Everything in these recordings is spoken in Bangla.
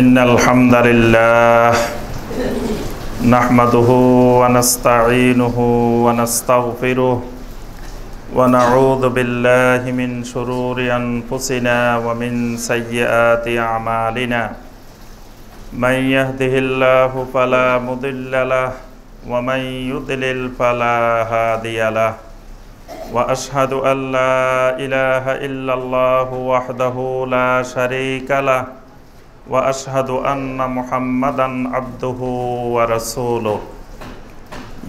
ইন্নাল হামদালিল্লাহ নাহমাদুহু ওয়া নাস্তাঈনুহু ওয়া নাস্তাগফিরুহু ওয়া নাউযু বিল্লাহি মিন শুরুরি আনফুসিনা ওয়া মিন সাইয়্যাতি আমালিনা মান ইয়াহদিহিল্লাহু ফালা মুদিল্লা লাহু ওয়া মান ইউদ্লিল ফালা হাদিয়া লাহু ওয়া আশহাদু আল লা ইলাহা ইল্লাল্লাহু ওয়াহদাহু লা শারীকা লাহু ওয়া আশহাদু আন্না মুহাম্মাদান আবদুহু ওয়া রাসূলুহু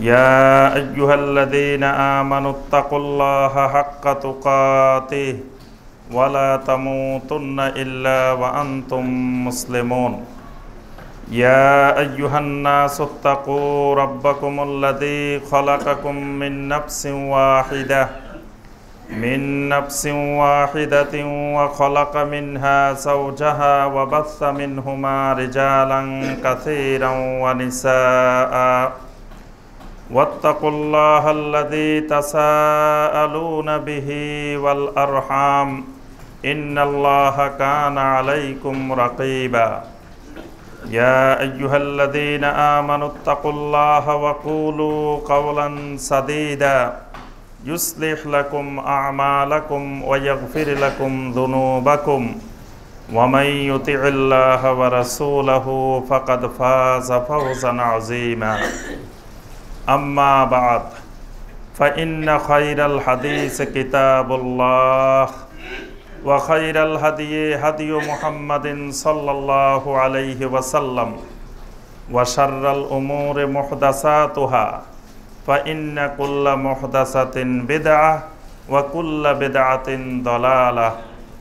ইয়া আইয়ুহাল্লাযীনা আমানুত্তাকুল্লাহা হাক্কা তুকাতিহি ওয়া লা তামুতুন্না ইল্লা ওয়া আনতুম মুসলিমুন ইয়া আইয়ুহান নাসুত্তাকু রাব্বাকুমুল্লাযী খালাকাকুম মিন নাফসিন ওয়াহিদাতিন ওয়া খালাকা মিনহা যাওজাহা ওয়া বাসসা মিনহুমা রিজালান কাসীরান ওয়া নিসাআ ওয়াত্তাকুল্লাহাল্লাযী তাসাআলুনা বিহি ওয়াল আরহাম ইন্নাল্লাহা কানা আলাইকুম রাকীবা ইয়া আইয়ুহাল্লাযীনা আমানুত্তাকুল্লাহা ওয়া কুলু কাওলান সাদীদা يصلح لكم أعمالكم ويغفر لكم ذنوبكم ومن يطع الله ورسوله فقد فاز فوزا عظيما أما بعد فإن خير الحديث كتاب الله وخير الهدي هدي محمد صلى الله عليه وسلم وشر الأمور محدثاتها فإن كل محدثة بدعة وكل بدعة ضلالة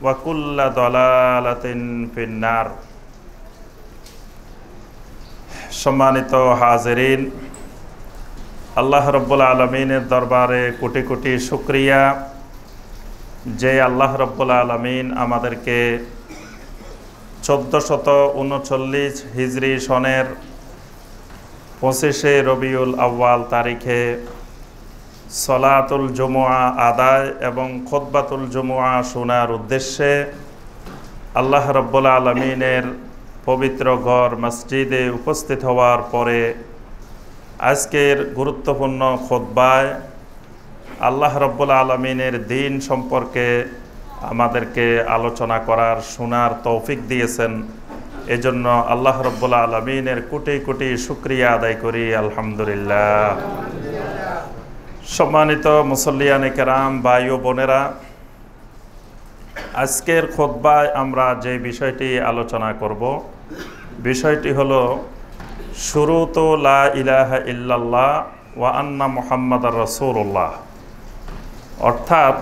وكل ضلالة في النار সম্মানিত হাজিরিন, আল্লাহ রাব্বুল আলামিনের দরবারে কোটি কোটি শুকরিয়া যে আল্লাহ রাব্বুল আলামিন আমাদেরকে 1439 হিজরি সনের 25 রবিউল আউয়াল তারিখে সলাতুল জুমুআ আদায় এবং খুতবাতুল জুমুআ শোনার উদ্দেশ্যে আল্লাহ রাব্বুল আলামিনের পবিত্র ঘর মসজিদে উপস্থিত হওয়ার পরে আজকের গুরুত্বপূর্ণ খুতবায় আল্লাহ রাব্বুল আলামিনের দ্বীন সম্পর্কে আমাদেরকে আলোচনা করার শোনার তৌফিক দিয়েছেন। এজন্য আল্লাহ রাব্বুল আলামিনের কোটি কোটি শুকরিয়া আদায় করি, আলহামদুলিল্লাহ। সম্মানিত মুসল্লিয়ানে কেরাম, ভাই ও বোনেরা, আজকের খুতবায় আমরা যে বিষয়টি আলোচনা করব বিষয়টি হলো শুরুতু লা ইলাহা ইল্লাল্লাহ ওয়া আন্না মুহাম্মাদার রাসূলুল্লাহ, অর্থাৎ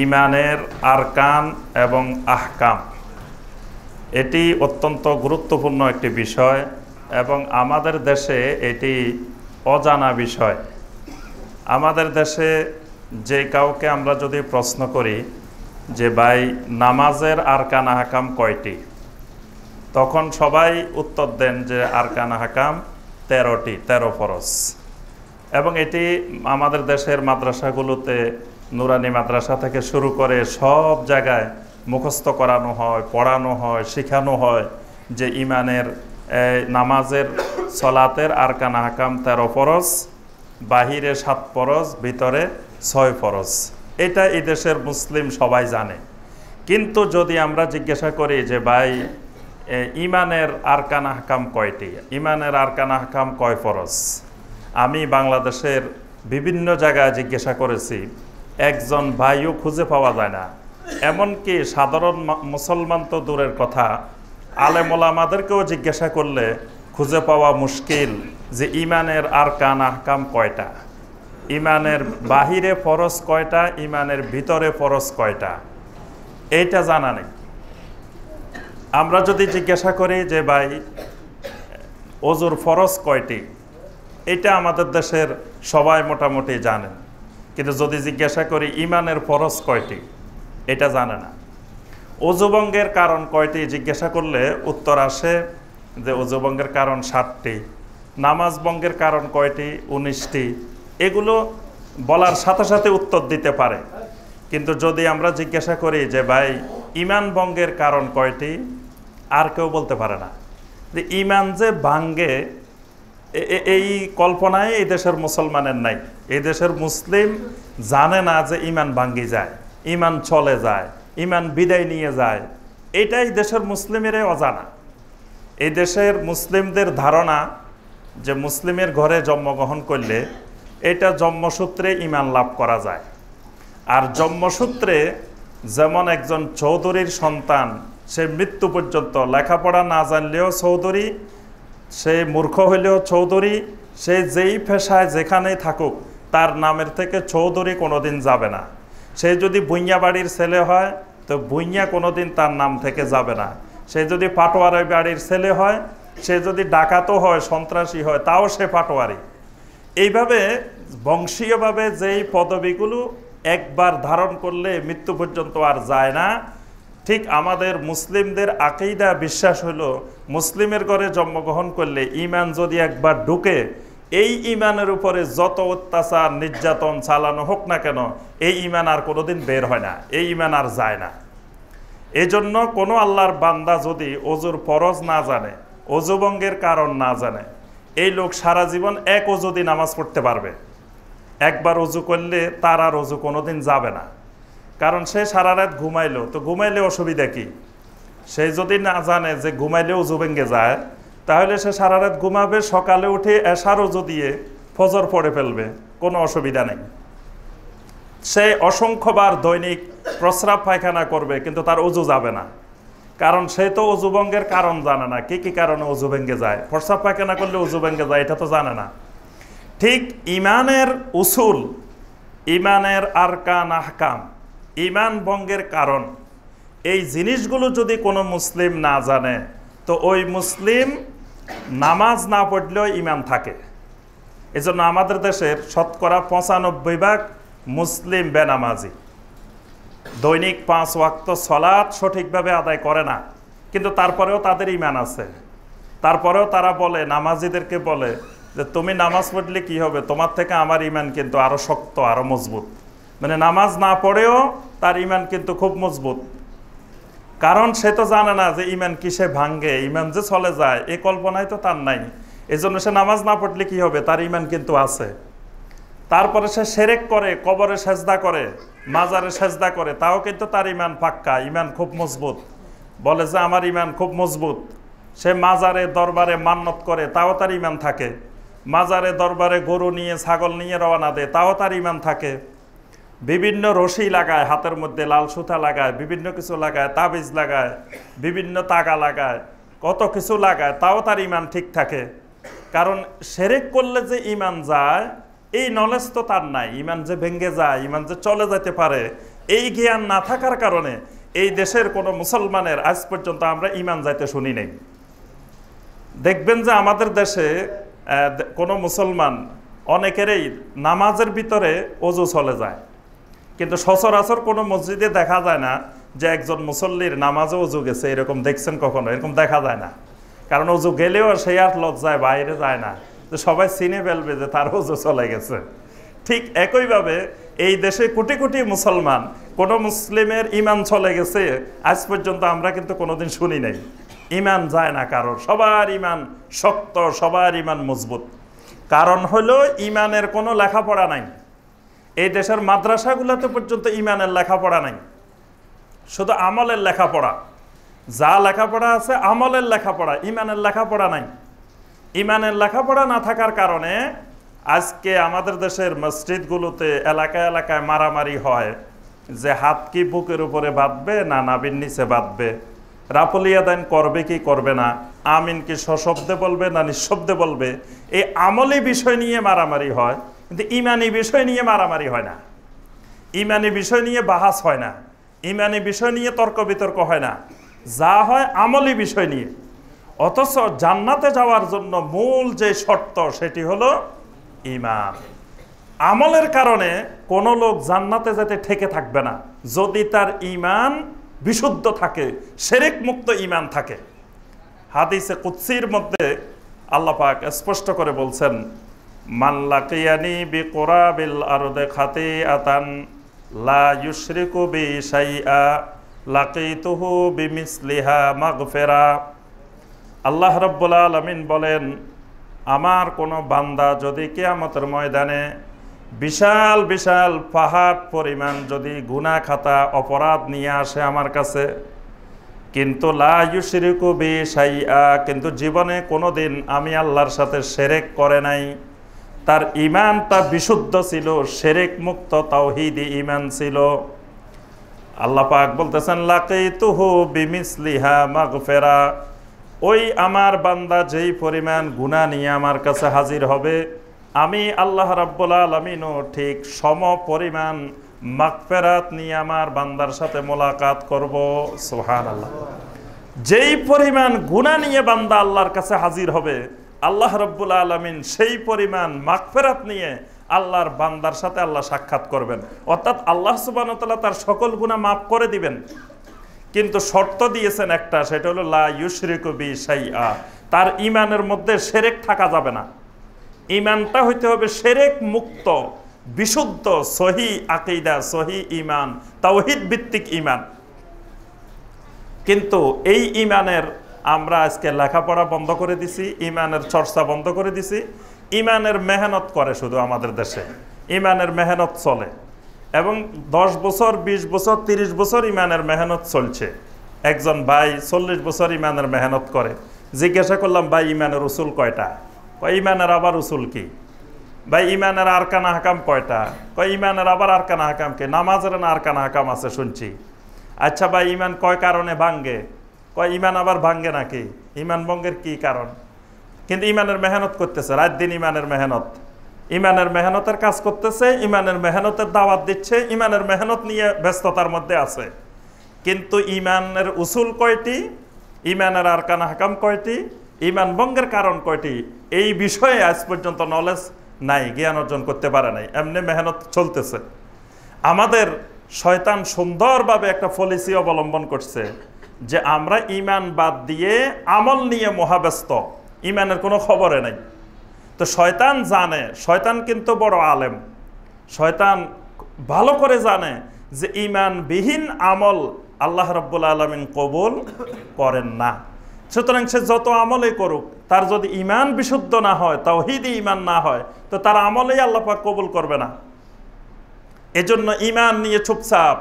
ঈমানের আরকান এবং আহকাম। এটি অত্যন্ত গুরুত্বপূর্ণ একটি বিষয় এবং আমাদের দেশে এটি অজানা বিষয়। আমাদের দেশে যে কাউকে আমরা যদি প্রশ্ন করি যে ভাই নামাজের আরকান আহকাম কয়টি, তখন সবাই উত্তর দেন যে আরকান আহকাম 13টি, 13 ফরজ। এবং এটি আমাদের দেশের মাদ্রাসাগুলোতে নুরানি মাদ্রাসা থেকে শুরু করে সব জায়গায় মুখস্থ করানো হয়, পড়ানো হয়, শেখানো হয় যে ঈমানের নামাজের সলাতের আরকান আহকাম 13 ফরজ, বাহিরে 7 ফরজ, ভিতরে 6 ফরজ। এটা এই দেশের মুসলিম সবাই জানে। কিন্তু যদি আমরা জিজ্ঞাসা করি যে ভাই ঈমানের আরকান আহকাম কয়টি, ঈমানের আরকান আহকাম কয় ফরজ, আমি বাংলাদেশের বিভিন্ন জায়গায় জিজ্ঞাসা করেছি, একজন ভাইও খুঁজে পাওয়া যায় না। এমনকি সাধারণ মুসলমান তো দূরের কথা, আলেম ওলামাদেরকেও জিজ্ঞাসা করলে খুঁজে পাওয়া মুশকিল যে ঈমানের আরকান আহকাম কয়টা, ঈমানের বাহিরে ফরজ কয়টা, ঈমানের ভিতরে ফরজ কয়টা, এইটা জানা নেই। আমরা যদি জিজ্ঞাসা করি যে ভাই ওযুর ফরজ কয়টি, এটা আমাদের দেশের সবাই মোটামুটি জানেন। কিন্তু যদি জিজ্ঞাসা করি ঈমানের ফরজ কয়টি, এটা জানে না। অজুভঙ্গের কারণ কয়টি জিজ্ঞাসা করলে উত্তর আসে যে অজুভঙ্গের কারণ 7টি, নামাজ ভঙ্গের কারণ কয়টি, 19টি। এগুলো বলার সাথে সাথে উত্তর দিতে পারে। কিন্তু যদি আমরা জিজ্ঞাসা করি যে ভাই ঈমান ভঙ্গের কারণ কয়টি, আর কেউ বলতে পারে না। যে ইমান যে ভাঙ্গে এই কল্পনায় এই দেশের মুসলমানের নাই। এই দেশের মুসলিম জানে না যে ইমান ভাঙ্গি যায়, ইমান চলে যায়, ইমান বিদায় নিয়ে যায়। এটাই দেশের মুসলিমের অজানা। এই দেশের মুসলিমদের ধারণা যে মুসলিমের ঘরে জন্মগ্রহণ করলে এটা জন্মসূত্রে ইমান লাভ করা যায়। আর জন্মসূত্রে যেমন একজন চৌধুরীর সন্তান সে মৃত্যু পর্যন্ত লেখাপড়া না জানলেও চৌধুরী, সে মূর্খ হইলেও চৌধুরী, সে যেই পেশায় যেখানেই থাকুক তার নামের থেকে চৌধুরী কোনোদিন যাবে না। সে যদি ভুঁইয়া বাড়ির ছেলে হয় তো ভুঁইয়া কোনোদিন তার নাম থেকে যাবে না। সে যদি পাটোয়ারি বাড়ির ছেলে হয়, সে যদি ডাকাতও হয়, সন্ত্রাসী হয়, তাও সে পাটোয়ারি। এইভাবে বংশীয়ভাবে যেই পদবীগুলো একবার ধারণ করলে মৃত্যু পর্যন্ত আর যায় না, ঠিক আমাদের মুসলিমদের আকীদা বিশ্বাস হলো মুসলিমের ঘরে জন্মগ্রহণ করলে ইমান যদি একবার ঢুকে, এই ইমানের উপরে যত অত্যাচার নির্যাতন চালানো হোক না কেন, এই ইমান আর কোনোদিন বের হয় না, এই ইমান আর যায় না। এই জন্য কোনো আল্লাহর বান্দা যদি অজুর ফরজ না জানে, অজুভঙ্গের কারণ না জানে, এই লোক সারা জীবন এক অজু দিয়ে নামাজ পড়তে পারবে। একবার অজু করলে তার আর অজু কোনোদিন যাবে না। কারণ সে সারা রাত ঘুমাইলো, তো ঘুমাইলে অসুবিধা কি? সে যদি না জানে যে ঘুমাইলে অজু ভেঙে যায়, তাহলে সে সারা রাত ঘুমাবে, সকালে উঠে এশার অজু দিয়ে ফজর পড়ে ফেলবে, কোনো অসুবিধা নেই। সে অসংখ্যবার দৈনিক প্রস্রাব পায়খানা করবে, কিন্তু তার অজু যাবে না। কারণ সে তো অজু ভঙ্গের কারণ জানে না, কি কি কারণে অজু ভেঙে যায়। প্রস্রাব পায়খানা করলে অজু ভেঙে যায় এটা তো জানে না। ঠিক ইমানের উসুল, ইমানের আরকান আহকাম, ইমান ভঙ্গের কারণ, এই জিনিসগুলো যদি কোনো মুসলিম না জানে তো ওই মুসলিম নামাজ না পড়লেও ইমান থাকে। এজন্য আমাদের দেশের শতকরা 95% মুসলিম বেনামাজি, দৈনিক 5 ওয়াক্ত সলাত সঠিকভাবে আদায় করে না, কিন্তু তারপরেও তাদের ইমান আছে। তারপরেও তারা বলে, নামাজিদেরকে বলে যে তুমি নামাজ পড়লে কি হবে, তোমার থেকে আমার ইমান কিন্তু আরো শক্ত, আরো মজবুত। মানে নামাজ না পড়েও তার ইমান কিন্তু খুব মজবুত। কারণ সে তো জানে না যে ইমান কিসে ভাঙ্গে, ইমান যে চলে যায় এই কল্পনায় তো তার নাই। এই জন্য সে নামাজ না পড়লে কি হবে, তার ইমান কিন্তু আছে। তারপরে সে শিরক করে, কবরে সেজদা করে, মাজারে সেজদা করে, তাও কিন্তু তার ইমান পাক্কা, ইমান খুব মজবুত। বলে যে আমার ইমান খুব মজবুত। সে মাজারে দরবারে মান্নত করে, তাও তার ইমান থাকে। মাজারে দরবারে গরু নিয়ে, ছাগল নিয়ে রওনা দেয়, তাও তার ইমান থাকে। বিভিন্ন রশি লাগায়, হাতের মধ্যে লাল সুতা লাগায়, বিভিন্ন কিছু লাগায়, তাবিজ লাগায়, বিভিন্ন তাগা লাগায়, কত কিছু লাগায়, তাও তার ইমান ঠিক থাকে। কারণ শিরক করলে যে ইমান যায় এই নলেজ তো তার নাই। ইমান যে ভেঙে যায়, ইমান যে চলে যেতে পারে, এই জ্ঞান না থাকার কারণে এই দেশের কোনো মুসলমানের আজ পর্যন্ত আমরা ইমান যাইতে শুনি নাই। দেখবেন যে আমাদের দেশে কোনো মুসলমান অনেকেরই নামাজের ভিতরে অজু চলে যায়, কিন্তু সচরাচর কোনো মসজিদে দেখা যায় না যে একজন মুসল্লির নামাজে অজু গেছে। এরকম দেখছেন কখনো? এরকম দেখা যায় না। কারণ অজু গেলেও সে আর লজ্জায় বাইরে যায় না, তো সবাই চিনে ফেলবে যে তার অজু চলে গেছে। ঠিক একইভাবে এই দেশে কোটি কোটি মুসলমান, কোনো মুসলিমের ইমান চলে গেছে আজ পর্যন্ত আমরা কিন্তু কোনোদিন শুনি নাই। ইমান যায় না কারোর, সবার ইমান শক্ত, সবার ইমান মজবুত। কারণ হলো ইমানের কোনো লেখাপড়া নাই। এই দেশের মাদ্রাসাগুলোতে পর্যন্ত ইমানের লেখাপড়া নাই, শুধু আমলের লেখাপড়া। যা লেখাপড়া আছে আমলের লেখাপড়া, ইমানের লেখাপড়া নাই। ইমানের লেখাপড়া না থাকার কারণে আজকে আমাদের দেশের মসজিদগুলোতে এলাকায় এলাকায় মারামারি হয় যে হাত কি বুকের উপরে বাঁধবে না নাভির নিচে বাঁধবে, রাপলিয়া দান করবে কি করবে না, আমিন কি সশব্দে বলবে না নিঃশব্দে বলবে। এই আমলি বিষয় নিয়ে মারামারি হয়, কিন্তু ইমানি বিষয় নিয়ে মারামারি হয় না। ইমানি বিষয় নিয়ে বাহাস হয় না, ইমানি বিষয় নিয়ে তর্ক বিতর্ক হয় না। যা হয় আমলি বিষয় নিয়ে। অথচ জান্নাতে যাওয়ার জন্য মূল যে শর্ত সেটি হলো ঈমান। আমলের কারণে কোনো লোক জান্নাতে যেতে ঠেকে থাকবে না যদি তার ঈমান বিশুদ্ধ থাকে, শিরক মুক্ত ঈমান থাকে। হাদিসে কুদসির মধ্যে আল্লাহ পাক স্পষ্ট করে বলছেন, মান লাকিয়ানি বিকুরাবিল আরদি খাতিআতান লা ইউশরিকু বি শাইআ লাকিতুহু বিমিসলিহা মাগফিরা। আল্লাহ রাব্বুল আলামিন বলেন, আমার কোনো বান্দা যদি কিয়ামতের ময়দানে বিশাল বিশাল পাহাড় পরিমাণ যদি গুনাহ খাতা অপরাধ নিয়ে আসে আমার কাছে, কিন্তু লা ইউশরিকু বি শাইআ, কিন্তু জীবনে কোনোদিন আমি আল্লাহর সাথে শিরক করে নাই, তার ঈমানটা বিশুদ্ধ ছিল, শিরক মুক্ত তাওহীদি ঈমান ছিল, আল্লাহ পাক বলতেছেন লাকিতুহু বিমিসলিহা মাগফিরা, ওই আমার বান্দা যেই পরিমাণ গুনাহ নিয়ে আমার কাছে হাজির হবে, আমি আল্লাহ রাব্বুল আলামিনও ঠিক সম পরিমাণ মাগফিরাত নিয়ে আমার বান্দার সাথে মোলাকাত করব। সুবহানাল্লাহ। যেই পরিমাণ গুনাহ নিয়ে বান্দা আল্লাহর কাছে হাজির হবে, আল্লাহ রাব্বুল আলামিন সেই পরিমাণ মাগফিরাত নিয়ে আল্লাহর বান্দার সাথে আল্লাহ সাক্ষাৎ করবেন, অর্থাৎ আল্লাহ সুবহানাহু ওয়া তাআলা তার সকল গুনাহ মাফ করে দিবেন। কিন্তু শর্ত দিয়েছেন একটা, সেটা হলো লা ইউশরিকু বি শাইআ, তার ঈমানের মধ্যে শিরক থাকা যাবে না। ঈমানটা হইতে হবে শিরক মুক্ত, বিশুদ্ধ, সহি আকীদা, সহি ঈমান, তাওহীদ ভিত্তিক ঈমান। কিন্তু এই ঈমানের আমরা আজকে লেখাপড়া বন্ধ করে দিছি, ঈমানের চর্চা বন্ধ করে দিছি। ঈমানের মেহনত করে শুধু আমাদের দেশে, ঈমানের মেহনত চলে, এবং 10 বছর 20 বছর 30 বছর ঈমানের মেহনত চলছে। একজন ভাই 40 বছর ঈমানের মেহনত করে, জিজ্ঞাসা করলাম ভাই ঈমানের উসুল কয়টা? কয় ঈমানের আবার উসুল কি? ভাই ঈমানের আরকান আহকাম কয়টা? কয় ঈমানের আবার আরকান আহকাম কি? নামাজের না আরকান আহকাম আছে শুনছি। আচ্ছা ভাই ঈমান কয় কারণে ভাঙ্গে? কয় ঈমান আবার ভাঙ্গে নাকি? ঈমান ভঙ্গের কি কারণ? কিন্তু ঈমানের মেহনত করতেছে, রাত দিন ঈমানের মেহনত, ঈমানের মেহনতের কাজ করতেছে, ঈমানের মেহনতের দাওয়াত দিচ্ছে, ঈমানের মেহনত নিয়ে ব্যস্ততার মধ্যে আছে। কিন্তু ঈমানের উসুল কয়টি, ঈমানের আরকান আহকাম কয়টি, ঈমান ভঙ্গের কারণ কয়টি, এই বিষয়ে আজ পর্যন্ত নলেজ নাই, জ্ঞান অর্জন করতে পারে নাই, এমনি মেহনত চলতেছে। আমাদের শয়তান সুন্দরভাবে একটা পলিসি অবলম্বন করছে যে আমরা ঈমান বাদ দিয়ে আমল নিয়ে মহাব্যস্ত, ঈমানের কোনো খবরে নাই। তো শয়তান জানে, শয়তান কিন্তু বড় আলেম, শয়তান ভালো করে জানে যে ঈমানবিহীন আমল আল্লাহ রাব্বুল আলামিন কবুল করেন না। সুতরাং সে যত আমলই করুক, তার যদি ঈমান বিশুদ্ধ না হয়, তাওহীদি ঈমান না হয়, তো তার আমলেই আল্লাহ পাক কবুল করবে না। এজন্য ঈমান নিয়ে চুপচাপ,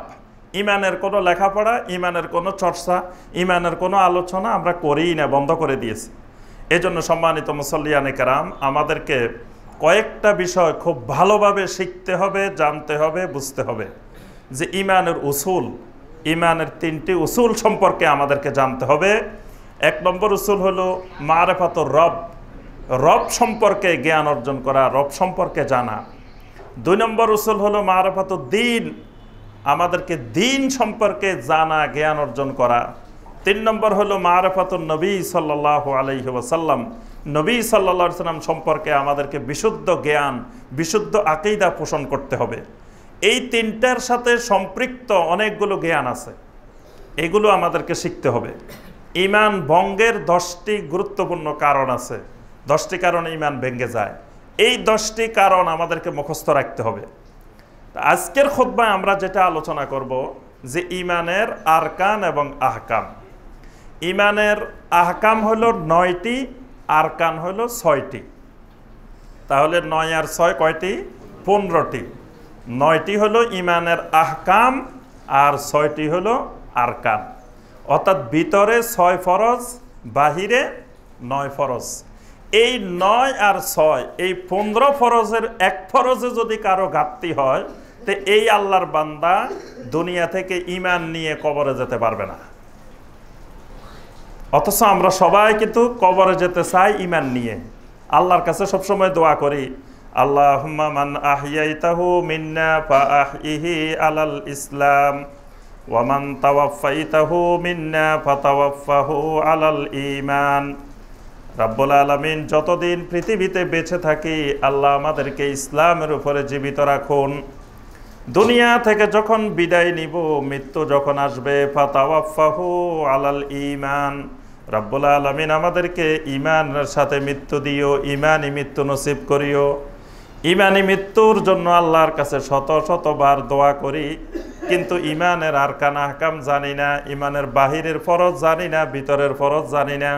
ঈমানের কোনো লেখাপড়া, ঈমানের কোনো চর্চা, ঈমানের কোনো আলোচনা আমরা করিই না, বন্ধ করে দিয়েছি। এজন্য সম্মানিত মুসল্লিয়ানে কেরাম, আমাদেরকে কয়েকটা বিষয় খুব ভালোভাবে শিখতে হবে, জানতে হবে, বুঝতে হবে। যে ঈমানের উসুল, ঈমানের 3টি উসুল সম্পর্কে আমাদেরকে জানতে হবে। 1 নম্বর উসুল হলো মারিফাতুর রব, রব সম্পর্কে জ্ঞান অর্জন করা, রব সম্পর্কে জানা। 2 নম্বর উসুল হলো মারিফাতুদ দ্বীন, আমাদেরকে দ্বীন সম্পর্কে জানা, জ্ঞান অর্জন করা। 3 নম্বর হলো মারিফাতুন নবী সাল্লাল্লাহু আলাইহি ওয়াসাল্লাম, নবী সাল্লাল্লাহু আলাইহি ওয়াসাল্লাম সম্পর্কে আমাদেরকে বিশুদ্ধ জ্ঞান, বিশুদ্ধ আকীদা পোষণ করতে হবে। এই 3টার সাথে সম্পৃক্ত অনেকগুলো জ্ঞান আছে, এগুলো আমাদেরকে শিখতে হবে। ঈমান ভঙ্গের 10টি গুরুত্বপূর্ণ কারণ আছে, 10টি কারণে ঈমান ভেঙে যায়। এই 10টি কারণ আমাদেরকে মুখস্থ রাখতে হবে। আজকের খুতবায় আমরা যেটা আলোচনা করব যে ঈমানের আরকান এবং আহকাম। ঈমানের আহকাম হলো 9টি, আরকান হলো 6টি। তাহলে 9 আর 6 কয়টি? 15টি। 9টি হলো ঈমানের আহকাম আর 6টি হলো আরকান, অর্থাৎ ভিতরে 6 ফরজ, বাহিরে 9 ফরজ। এই 9 আর 6, এই 15 ফরজের 1 ফরজে যদি কারো ঘাটতি হয়, তো এই আল্লাহর বান্দা দুনিয়া থেকে ঈমান নিয়ে কবরে যেতে পারবে না। অথচ আমরা সবাই কিন্তু কবরে যেতে চাই ঈমান নিয়ে। আল্লাহর কাছে সবসময় দোয়া করি, আল্লাহুম্মা মান আহইয়াইতাহু মিন্না ফাআহইহি আলাল ইসলাম ওয়া মান তাওয়াফাইতাহু মিন্না ফাতাওয়াফাহু আলাল ঈমান। রাব্বুল আলামিন যতদিন পৃথিবীতে বেঁচে থাকি, আল্লাহ আমাদেরকে ইসলামের উপরে জীবিত রাখুন। দুনিয়া থেকে যখন বিদায় নিব, মৃত্যু যখন আসবে, ফাতাওয়াফাহু আলাল ঈমান, রাব্বুল আলামিন আমাদেরকে ঈমানের সাথে মৃত্যু দিও, ঈমানি মৃত্যু নসিব করিও। ঈমানি মৃত্যুর জন্য আল্লাহর কাছে শত শতবার দোয়া করি, কিন্তু ইমানের আরকান আহকাম জানি না, ইমানের বাহিরের ফরজ জানি না, ভিতরের ফরজ জানি না,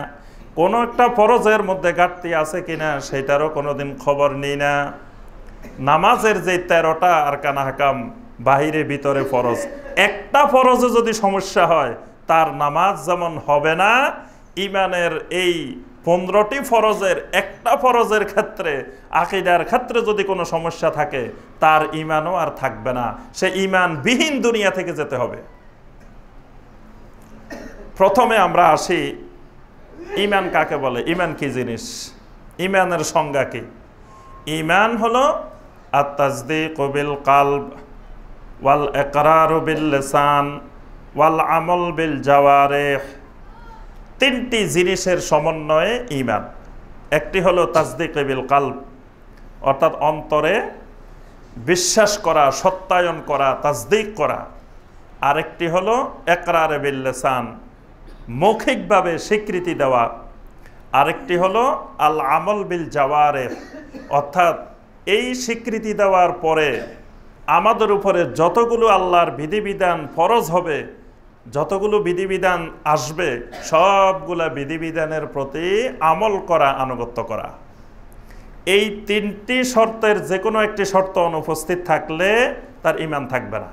কোনো একটা ফরজের মধ্যে ঘাটতি আছে কিনা সেটারও কোনোদিন খবর নিই না। নামাজের যে 13টা আরকান আহকাম বাহিরে ভিতরে ফরজ, একটা ফরজে যদি সমস্যা হয় তার নামাজ যেমন হবে না, ইমানের এই 15টি ফরজের একটা ফরজের ক্ষেত্রে, আকীদার ক্ষেত্রে যদি কোনো সমস্যা থাকে তার ইমানও আর থাকবে না, সে ইমানবিহীন দুনিয়া থেকে যেতে হবে। প্রথমে আমরা আসি ইমান কাকে বলে, ইমান কি জিনিস, ইমানের সংজ্ঞা কি? ইমান হলো আত-তাসদীকু বিল কলব ওয়াল ইকরারু বিল লিসান ওয়াল আমল বিল জাওয়ারিহ। তিনটি জিনিসের সমন্বয়ে ইমান। একটি হলো তাসদীক বিল কলব, অর্থাৎ অন্তরে বিশ্বাস করা, সত্যায়ন করা, তাসদীক করা। আরেকটি হলো ইকরার বিল লিসান, মৌখিকভাবে স্বীকৃতি দেওয়া। আরেকটি হলো আল আমল বিল জাওয়ারিহ, অর্থাৎ এই স্বীকৃতি দেওয়ার পরে আমাদের উপরে যতগুলো আল্লাহর বিধিবিধান ফরজ হবে, যতগুলো বিধিবিধান আসবে, সবগুলা বিধিবিধানের প্রতি আমল করা, আনুগত্য করা। এই তিনটি শর্তের যে কোনো একটি শর্ত অনুপস্থিত থাকলে তার ঈমান থাকবে না।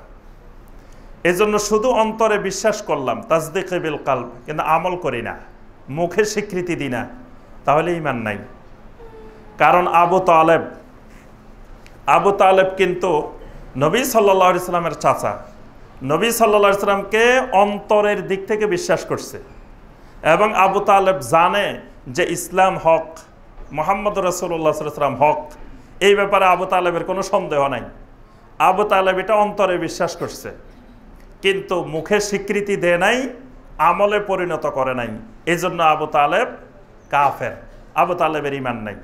এজন্য শুধু অন্তরে বিশ্বাস করলাম, তাসদীক বিল কলব, কিন্তু আমল করি না, মুখে স্বীকৃতি দিই না, তাহলে ঈমান নাই। কারণ আবু তালেব কিন্তু নবী সাল্লাল্লাহু আলাইহি সাল্লামের চাচা। নবী সাল্লাল্লাহু আলাইহি সাল্লামকে অন্তরের দিক থেকে বিশ্বাস করছে, এবং আবু তালেব জানে যে ইসলাম হক, মুহাম্মদ রাসূলুল্লাহ সাল্লাল্লাহু আলাইহি ওয়াসাল্লাম হক। এই ব্যাপারে আবু তালেবের কোনো সন্দেহ নাই। আবু তালেব এটা অন্তরে বিশ্বাস করছে, কিন্তু মুখে স্বীকৃতি দেয় নাই, আমলে পরিণত করে নাই। এই জন্য আবু তালেব কাফের, আবু তালেবের ঈমান নাই।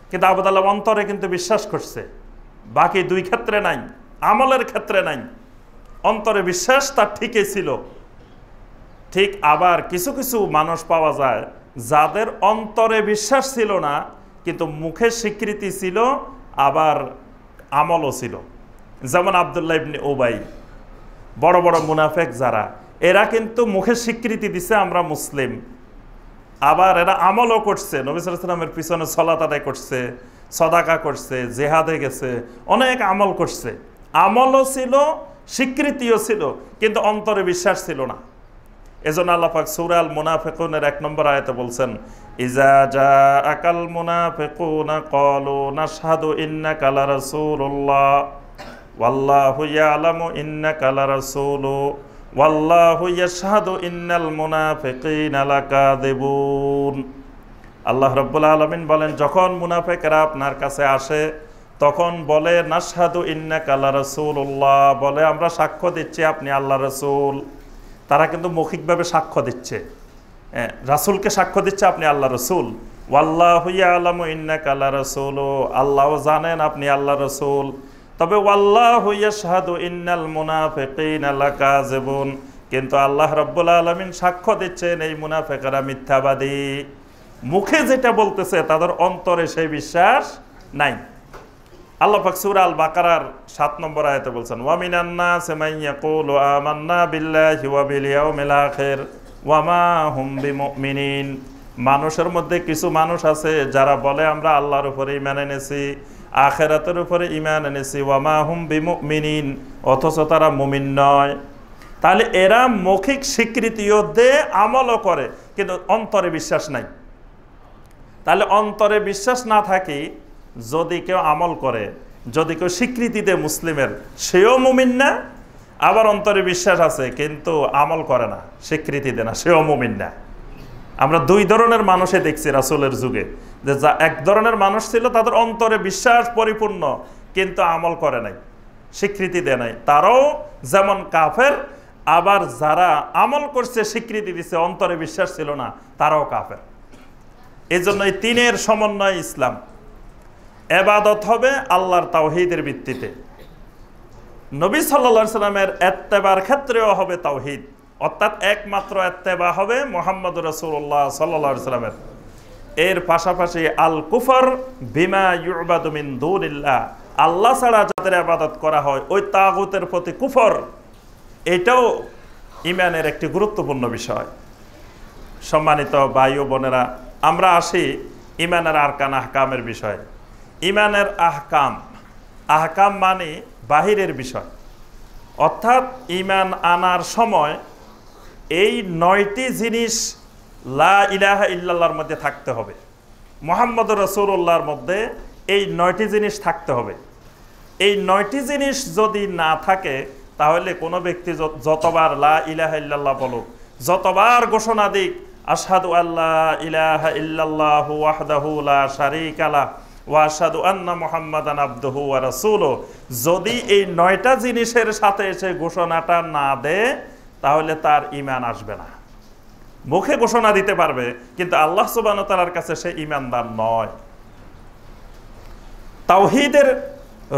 কিন্তু আবু তালেব অন্তরে কিন্তু বিশ্বাস করছে, বাকি দুই ক্ষেত্রে নাই, আমলের ক্ষেত্রে নাই। অন্তরে বিশ্বাস তার ঠিকই ছিল। ঠিক আবার কিছু কিছু মানুষ পাওয়া যায় যাদের অন্তরে বিশ্বাস ছিল না, কিন্তু মুখে স্বীকৃতি ছিল, আবার আমলও ছিল। যেমন আব্দুল্লাহ ইবনে উবাই, বড় বড় মুনাফেক যারা, এরা কিন্তু মুখে স্বীকৃতি দিছে আমরা মুসলিম, আবার এরা আমলও করছে, নবী সাল্লাল্লাহু আলাইহি ওয়াসাল্লামের পিছনে সালাত আদায় করছে, সদাকা করছে, জেহাদে গেছে, অনেক আমল করছে। আমলও ছিল, স্বীকৃতিও ছিল, কিন্তু অন্তরে বিশ্বাস ছিল না। এজন্য আল্লাহ পাক সূরা আল মুনাফিকুনের 1 নম্বর আয়াতে বলছেন, ইজা জাআকাল মুনাফিকুনা ক্বালু নাশহাদু ইন্নাকা লারাসূলুল্লাহ ওয়াল্লাহু ইয়ালামু ইন্নাকা লারাসূলু ওয়াল্লাহু ইয়াশহাদু ইন্নাল মুনাফিকিনা লাকাযিবুন। আল্লাহ রাব্বুল আলামিন বলেন, যখন মুনাফিকরা আপনার কাছে আসে তখন বলে নাশহাদু ইন্নাকা লারাসূলুল্লাহ, বলে আমরা সাক্ষ্য দিচ্ছি আপনি আল্লাহ রাসূল। তারা কিন্তু মৌখিকভাবে সাক্ষ্য দিচ্ছে, রাসূলকে সাক্ষ্য দিচ্ছে আপনি আল্লাহ রাসূল। ওয়াল্লাহু ইয়ালামু ইন্নাকা লারাসূলু, আল্লাহও জানেন আপনি আল্লাহ রাসূল। তবে ওয়াল্লাহু ইয়াশহাদু ইন্নাল মুনাফিকিনা লাকাযিবুন, কিন্তু আল্লাহ রাব্বুল আলামিন সাক্ষ্য দিচ্ছেন এই মুনাফিকরা মিথ্যাবাদী। মুখে যেটা বলতেছে তাদের অন্তরে সেই বিশ্বাস নাই। আল্লাহ পাক সূরা আল বাকারার 7 নম্বর আয়াতে বলছেন, ওয়া মিনান নাসি মান ইয়াকুলু আমান্না বিল্লাহি ওয়া বিল ইয়াউমিল আখির ওয়া মা হুম বিমুমিনিন। মানুষের মধ্যে কিছু মানুষ আছে যারা বলে আমরা আল্লাহর উপরে ঈমান এনেছি, আখিরাতের উপরে ঈমান এনেছি, ওয়া মা হুম বিমুমিনিন, অথচ তারা মুমিন নয়। তাহলে এরা মৌখিক স্বীকৃতিও দেয়, আমলও করে, কিন্তু অন্তরে বিশ্বাস নাই। তাহলে অন্তরে বিশ্বাস না থাকি যদি কেউ আমল করে, যদি কেউ স্বীকৃতি দেয় মুসলিমের, সেও মুমিন না। আবার অন্তরে বিশ্বাস আছে কিন্তু আমল করে না, স্বীকৃতি দেয় না, সেও মুমিন না। আমরা দুই ধরনের মানুষে দেখছি রাসূলের যুগে, যে যা এক ধরনের মানুষ ছিল তাদের অন্তরে বিশ্বাস পরিপূর্ণ, কিন্তু আমল করে নাই, স্বীকৃতি দেয় নাই, তারাও যেমন কাফের। আবার যারা আমল করছে, স্বীকৃতি দিচ্ছে, অন্তরে বিশ্বাস ছিল না, তারাও কাফের। এই জন্য এই তিনের সমন্বয় ইসলাম। ইবাদত হবে আল্লাহর তাওহীদের ভিত্তিতে, নবী সাল্লাল্লাহু আলাইহি সাল্লামের ইত্তেবার ক্ষেত্রেও হবে তাওহীদ, অর্থাৎ একমাত্র ইত্তেবা হবে মুহাম্মদুর রাসূলুল্লাহ সাল্লাল্লাহু আলাইহি সাল্লামের। এর পাশাপাশি আল কুফর বিমা ইউবাদু মিন দুনিল্লাহ, আল্লাহ ছাড়া যাদের ইবাদত করা হয় ওই তাগুতের প্রতি কুফর, এটাও ইমানের একটি গুরুত্বপূর্ণ বিষয়। সম্মানিত ভাই ও বোনেরা, আমরা আসি ইমানের আরকান আহকামের বিষয়ে। ইমানের আহকাম, আহকাম মানে বাহিরের বিষয়, অর্থাৎ ইমান আনার সময় এই 9টি জিনিস লা ইলাহা ইল্লাল্লাহর মধ্যে থাকতে হবে, মুহাম্মদুর রাসূলুল্লাহর মধ্যে এই 9টি জিনিস থাকতে হবে। এই 9টি জিনিস যদি না থাকে তাহলে কোনো ব্যক্তি যতবার লা ইলাহা ইল্লাল্লাহ বলুক, যতবার ঘোষণা দিক আশহাদু আল্লা ইলাহা ইল্লাল্লাহু ওয়াহদাহু লা শারীকা লাহু ওয়া আশহাদু আন্না মুহাম্মাদান আবদুহু ওয়া রাসূলুহু, যদি এই 9টা জিনিসের সাথে সে ঘোষণাটা না দেয় তাহলে তার ঈমান আসবে না। মুখে ঘোষণা দিতে পারবে কিন্তু আল্লাহ সুবহানাহু ওয়া তাআলার কাছে সে ঈমানদার নয়। তাওহীদের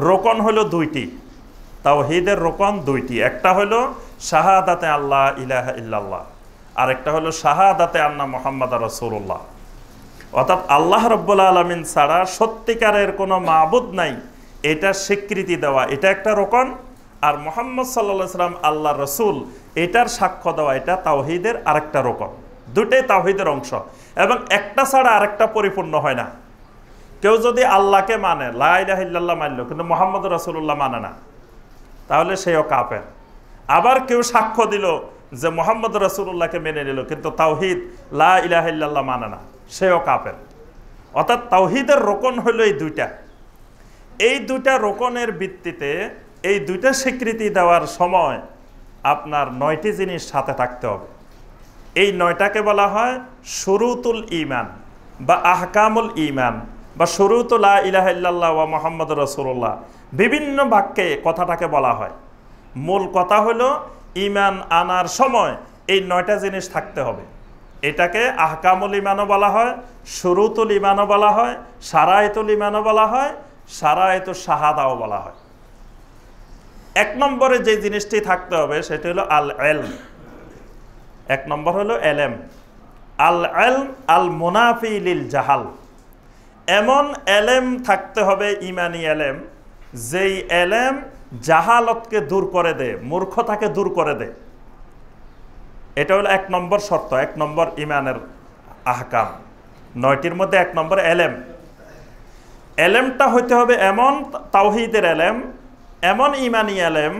রোকন হলো 2টি, তাওহীদের রোকন 2টি। একটা হলো শাহাদাতে আল্লাহ ইলাহা ইল্লাল্লাহ, আর একটা হলো শাহাদাতে আন্না মুহাম্মাদুর রাসূলুল্লাহ। অর্থাৎ আল্লাহ রাব্বুল আলামিন ছাড়া সত্যিকারের কোনো মাবুদ নাই, এটা স্বীকৃতি দেওয়া, এটা একটা রোকন। আর মুহাম্মদ সাল্লাল্লাহু আলাইহি সাল্লাম আল্লাহর রাসূল, এটার সাক্ষ্য দেওয়া, এটা তাওহীদের আরেকটা রোকন। দুটোই তাওহীদের অংশ, এবং একটা ছাড়া আরেকটা পরিপূর্ণ হয় না। কেউ যদি আল্লাহকে মানে, লা ইলাহা ইল্লাল্লাহ মানল, কিন্তু মুহাম্মদুর রাসূলুল্লাহ মানে না, তাহলে সেও কাফের। আবার কেউ সাক্ষ্য দিল যে মুহাম্মদুর রাসূলুল্লাহকে মেনে নিল, কিন্তু তাওহীদ লা ইলাহা ইল্লাল্লাহ মানে না, সেও কাফের। অর্থাৎ তাওহীদের রোকন হলো এই 2টা। এই 2টা রোকনের ভিত্তিতে এই 2টা স্বীকৃতি দেওয়ার সময় আপনার 9টি জিনিস সাথে থাকতে হবে। এই 9টাকে বলা হয় শুরুতুল ঈমান বা আহকামুল ঈমান বা শুরুতু লা ইলাহা ইল্লাল্লাহ ওয়া মুহাম্মাদুর রাসূলুল্লাহ। বিভিন্ন বাক্যে কথাটাকে বলা হয়। মূল কথা হলো ঈমান আনার সময় এই 9টা জিনিস থাকতে হবে। এটাকে আহকামুল ঈমানও বলা হয়, শুরুতুল ঈমানও বলা হয়, শারাইতুল ঈমানও বলা হয়, শারাইতুশ শাহাদাও বলা হয়। 1 নম্বরে যে জিনিসটি থাকতে হবে সেটা হলো আল ইলম। 1 নম্বর হলো এলেম। আল ইলম আল মুনাফি লিল জাহাল। এমন এলেম থাকতে হবে, ইমানি এলেম, যেই এলেম জাহালতকে দূর করে দেয়, মূর্খতাকে দূর করে দেয়। এটা হলো 1 নম্বর শর্ত, 1 নম্বর ইমানের আহকাম। 9টির মধ্যে 1 নম্বর এলেম। এলেমটা হইতে হবে এমন তাওহীদের এলেম, এমন ইমানি এলেম,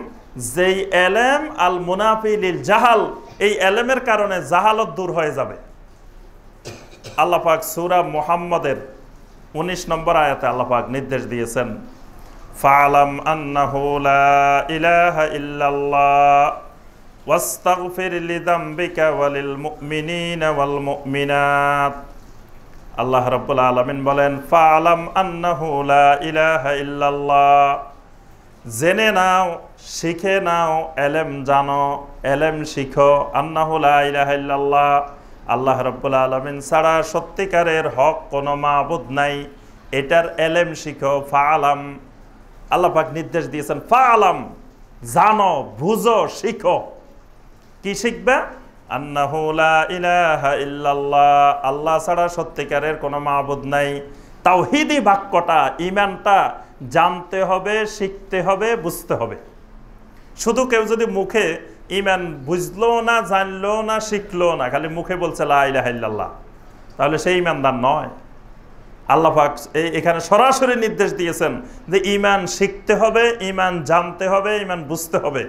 যেই এলেম আল মুনাফি লিল জাহাল, এই এলেমের কারণে জাহালত দূর হয়ে যাবে। আল্লাহ পাক সূরা মুহাম্মদের 19 নম্বর আয়াতে আল্লাহ পাক নির্দেশ দিয়েছেন, ফাআলাম আন্নাহু লা ইলাহা ইল্লাল্লাহ ওয়াস্তাগফির লিযামবিকা ওয়ালিল মুমিনিনা ওয়াল মুমিনাত। আল্লাহ রাব্বুল আলামিন বলেন, ফাআলাম আন্নাহু লা ইলাহা ইল্লাল্লাহ, জেনে নাও, শিখে নাও, এলেম জানো, এলেম শিখো, আন্নাহু লা ইলাহা ইল্লাল্লাহ, আল্লাহ রাব্বুল আলামিন ছাড়া সত্যিকারের হক কোনো মাবুদ নাই, এটার এলেম শিখো। ফাআলাম, আল্লাহ পাক নির্দেশ দিয়েছেন, ফাআলাম, জানো, বুঝো, শিখো। কি শিখবে? আন্নাহু লা ইলাহা ইল্লাল্লাহ, আল্লাহ ছাড়া সত্যিকারের কোনো মাবুদ নাই। তাওহীদি বাক্যটা, ঈমানটা জানতে হবে, শিখতে হবে, বুঝতে হবে। শুধু কেউ যদি মুখে ঈমান বুঝলো না, জানলো না, শিখলো না, খালি মুখে বলছে লা ইলাহা ইল্লাল্লাহ, তাহলে সেই ঈমানদার নয়। আল্লাহ পাক এখানে সরাসরি নির্দেশ দিয়েছেন যে ঈমান শিখতে হবে, ঈমান জানতে হবে, ঈমান বুঝতে হবে।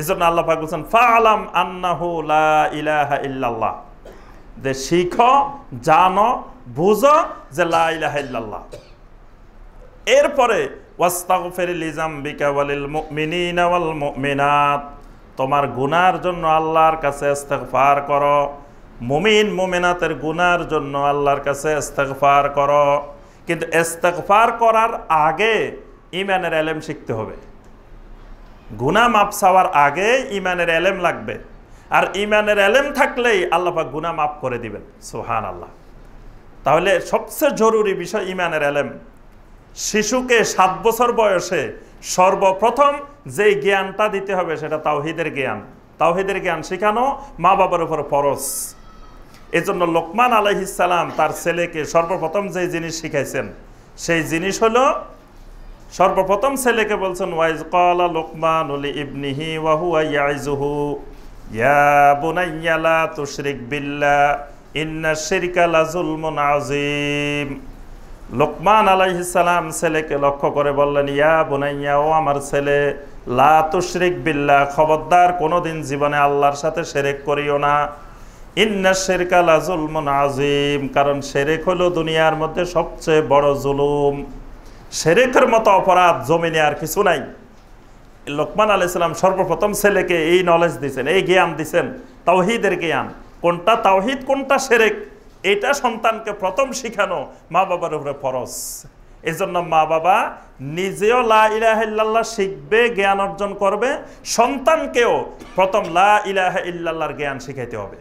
এজন্য আল্লাহ পাক বলেন, ফাআলাম আন্নাহু লা ইলাহা ইল্লাল্লাহ, যে শিখো, জানো, বুঝো যে লা ইলাহা ইল্লাল্লাহ। এরপরে ওয়াস্তাগফির লিযামবিকা ওয়ালিল মুমিনিনা ওয়াল মুমিনাত, তোমার গুনার জন্য আল্লাহর কাছে ইস্তিগফার করো, মুমিন মুমিনাতের গুনার জন্য আল্লাহর কাছে ইস্তিগফার করো। কিন্তু ইস্তিগফার করার আগে ঈমানের এলেম শিখতে হবে। গুনাহ মাপ চাওয়ার আগে ঈমানের এলেম লাগবে, আর ঈমানের এলেম থাকলেই আল্লাহ পাক গুনাহ মাফ করে দিবেন। সুবহানাল্লাহ। তাহলে সবচেয়ে জরুরি বিষয় ঈমানের এলেম। শিশুকে 7 বছর বয়সে সর্বপ্রথম যেই জ্ঞানটা দিতে হবে সেটা তাওহীদের জ্ঞান। তাওহীদের জ্ঞান শেখানো মা বাবার উপর ফরজ। এজন্য লোকমান আলাইহিস সালাম তার ছেলেকে সর্বপ্রথম যে জিনিস শিখাইছেন সেই জিনিস হলো সর্বপ্রথম ছেলেকে বলছেন ওয়াইজ ক্বালা লুকমানু লিইবনিহি ওয়া হুয়া ইয়াইজুহু ইয়া বুনাইয়া লা তুশরিক বিল্লাহ ইন্নাশ শিরকা লাযুলমুন আযীম। লুকমান আলাইহিস সালাম ছেলেকে লক্ষ্য করে বললেন, ইয়া বুনাইয়া, ও আমার ছেলে, লা তুশরিক বিল্লাহ, খবরদার কোনোদিন জীবনে আল্লাহর সাথে শিরক করিও না। ইন্নাশ শিরকা লাযুলমুন আযীম, কারণ শিরক হলো দুনিয়ার মধ্যে সবচেয়ে বড় জুলুম। শিরকের মতো অপরাধ জমিনে আর কিছু নাই। লোকমান আলাইহিস সালাম সর্বপ্রথম ছেলেকে এই নলেজ দিয়েছেন, এই জ্ঞান দিয়েছেন, তাওহীদের জ্ঞান। কোনটা তাওহীদ, কোনটা শিরক, এটা সন্তানকে প্রথম শিখানো মা বাবার উপরে ফরজ। এই জন্য মা বাবা নিজেও লা ইলাহা ইল্লাল্লাহ শিখবে, জ্ঞান অর্জন করবে, সন্তানকেও প্রথম লা ইলাহা ইল্লাল্লাহর জ্ঞান শিখাইতে হবে।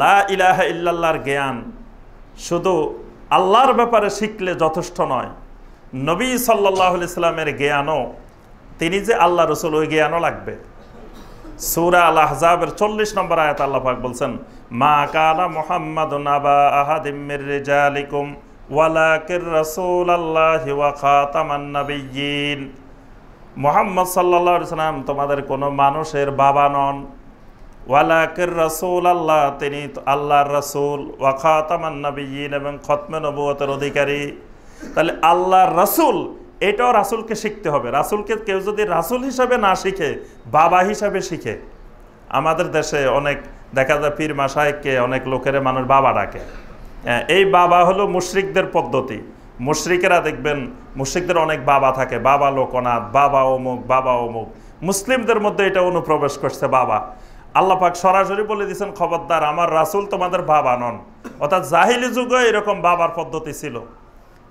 লা ইলাহা ইল্লাল্লাহর জ্ঞান শুধু আল্লাহর ব্যাপারে শিখলে যথেষ্ট নয়, নবী সাল্লাল্লাহু আলাইহি সাল্লামের জ্ঞানও, তিনি যে আল্লাহ রাসূল, ওই জ্ঞানও লাগবে। সূরা আল আহজাবের 40 নম্বর আয়াত আল্লাহ পাক বলছেন, মা কানা মুহাম্মাদুন আবা আহাদিম মির রিজালিকুম ওয়ালাকির রাসূলুল্লাহি ওয়া খাতামান নাবিয়্যিন। মুহাম্মদ সাল্লাল্লাহু আলাইহি সাল্লাম তোমাদের কোনো মানুষের বাবা নন, ওয়ালাকির রাসূলুল্লাহ, তিনি আল্লাহর রাসূল, ওয়া খাতামান নাবিয়্যিন, এবং খতমে নবুয়তের অধিকারী। তাহলে আল্লাহর রাসূল, এটাও রাসূলকে শিখতে হবে। রাসূলকে কেউ যদি রাসূল হিসাবে না শিখে, বাবা হিসাবে শিখে। আমাদের দেশে অনেক দেখা যায় পীর মাশায়েখকে অনেক লোকের মানুষ বাবা ডাকে। এই বাবা হলো মুশরিকদের পদ্ধতি। মুশরিকেরা দেখবেন, মুশরিকদের অনেক বাবা থাকে, বাবা লোকনাথ, বাবা অমুক, বাবা অমুক। মুসলিমদের মধ্যে এটা অনুপ্রবেশ করছে বাবা। আল্লাহ পাক সরাসরি বলে দিয়েছেন, খবরদার, আমার রাসূল তোমাদের বাবা নন। অর্থাৎ জাহিলি যুগে এরকম বাবার পদ্ধতি ছিল।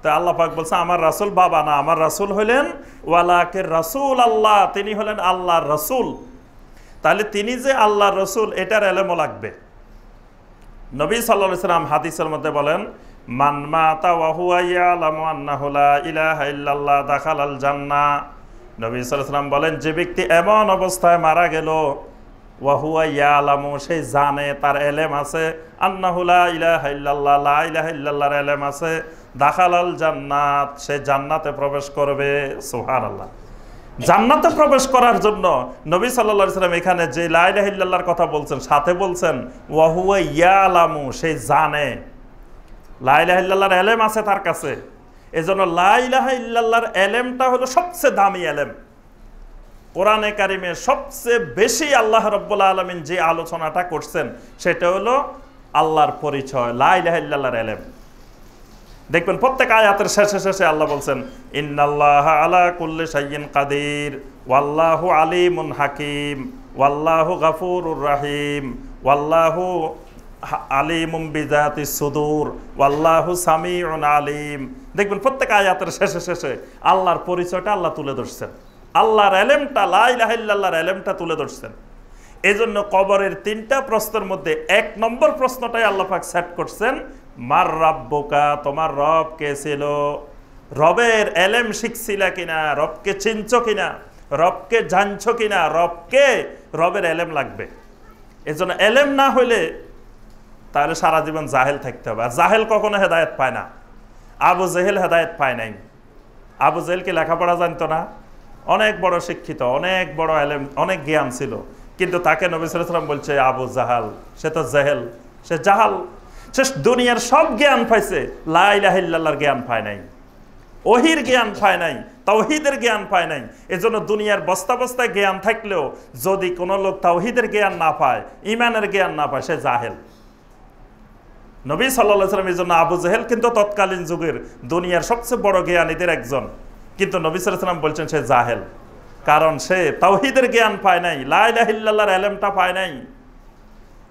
তো আল্লাহ পাক বলছে, আমার রাসূল বাবা না, আমার রাসূল হলেন ওয়ালাকির রাসূল আল্লাহ, তিনি হলেন আল্লাহর রাসূল। তাহলে তিনি যে আল্লাহর রাসূল, এটার এলেমও লাগবে। নবী সাল্লাল্লাহু আলাইহি সাল্লাম হাদিসের মধ্যে বলেন, মান মাতা ওয়া হুয়া ইয়ালামু আন্নাহু লা ইলাহা ইল্লাল্লাহ দাখালাল জান্নাহ। নবী সাল্লাল্লাহু আলাইহি সাল্লাম বলেন, যে ব্যক্তি এমন অবস্থায় মারা গেল, ওয়া হুয়া ইয়ালামু, সে জানে, তার এলেম আছে, আন্নাহু লা ইলাহা ইল্লাল্লাহ, লা ইলাহা ইল্লাল্লাহর এলেম আছে, দাখালাল জান্নাত, সে জান্নাতে প্রবেশ করবে। সুবহানাল্লাহ। জান্নাতে প্রবেশ করার জন্য নবী সাল্লাল্লাহু আলাইহি সাল্লাম এখানে যে লা ইলাহা ইল্লাল্লাহর কথা বলছেন, সাথে বলছেন ওয়া হুয়া ইয়ালামু, সে জানে, লা ইলাহা ইল্লাল্লাহর এলেম আছে তার কাছে। এজন্য লা ইলাহা ইল্লাল্লাহর এলেমটা হলো সবচেয়ে দামি এলেম। কোরআনে কারিমে সবচেয়ে বেশি আল্লাহ রাব্বুল আলামিন যে আলোচনাটা করছেন, সেটা হলো আল্লাহর পরিচয়, লা ইলাহা ইল্লাল্লাহর এলেম। দেখবেন প্রত্যেক আয়াতের শেষে শেষে আল্লাহ বলছেন, ইন্নাল্লাহা আলা কুল্লি শাইইন কাদির ওয়াল্লাহু আলিমুন হাকিম ওয়াল্লাহু গাফুরুর রাহিম ওয়াল্লাহু আলিমুম বিযাতিস সুদূর ওয়াল্লাহু সামিউন আলিম। দেখবেন প্রত্যেক আয়াতের শেষে শেষে আল্লাহর পরিচয়টা আল্লাহ তুলে ধরছেন, আল্লাহর এলেমটা, লা ইলাহা ইল্লাল্লাহর এলেমটা তুলে ধরছেন। এই জন্য কবরের 3টা প্রশ্নের মধ্যে 1 নম্বর প্রশ্নটাই আল্লাহ পাক সেট করছেন, মার রাব্বুকা, তোমার রব কে ছিল। রবের এলেম শিখছিলা কিনা, রবকে চিনছো কিনা, রবকে জানছো কিনা, রবের এলেম লাগবে। এই জন্য এলেম না হইলে তাহলে সারা জীবন জাহেল থাকতে হবে। আর জাহেল কখনো হেদায়েত পায় না। আবু জেহেল হেদায়েত পায় নাই। আবু জেহেলকে লেখাপড়া জানতো না, অনেক বড় শিক্ষিত, অনেক বড় এলেম, অনেক জ্ঞান ছিল, কিন্তু তাকে নবী সাল্লাল্লাহু আলাইহি ওয়াসাল্লাম বলছে আবু জাহাল, সে তো জেহেল, সে জাহাল, সে দুনিয়ার সব জ্ঞান পাইছে, লা ইলাহা ইল্লাল্লাহর জ্ঞান পায় নাই, ওহির জ্ঞান পায় নাই, তাওহীদের জ্ঞান পায় নাই। এজন্য দুনিয়ার বস্তা বস্তায় জ্ঞান থাকলেও যদি কোনো লোক তাওহীদের জ্ঞান না পায়, ঈমানের জ্ঞান না পায়, সে জাহেল। নবী সাল্লাল্লাহু আলাইহি ওয়াসাল্লাম এজন্য আবু জেহেল কিন্তু তৎকালীন যুগের দুনিয়ার সবচেয়ে বড় জ্ঞানীদের একজন, কিন্তু নবী সাল্লাল্লাহু আলাইহি ওয়াসাল্লাম বলছেন সে জাহেল, কারণ সে তাওহীদের জ্ঞান পায় নাই, লা ইলাহা ইল্লাল্লাহর এলেমটা পায় নাই।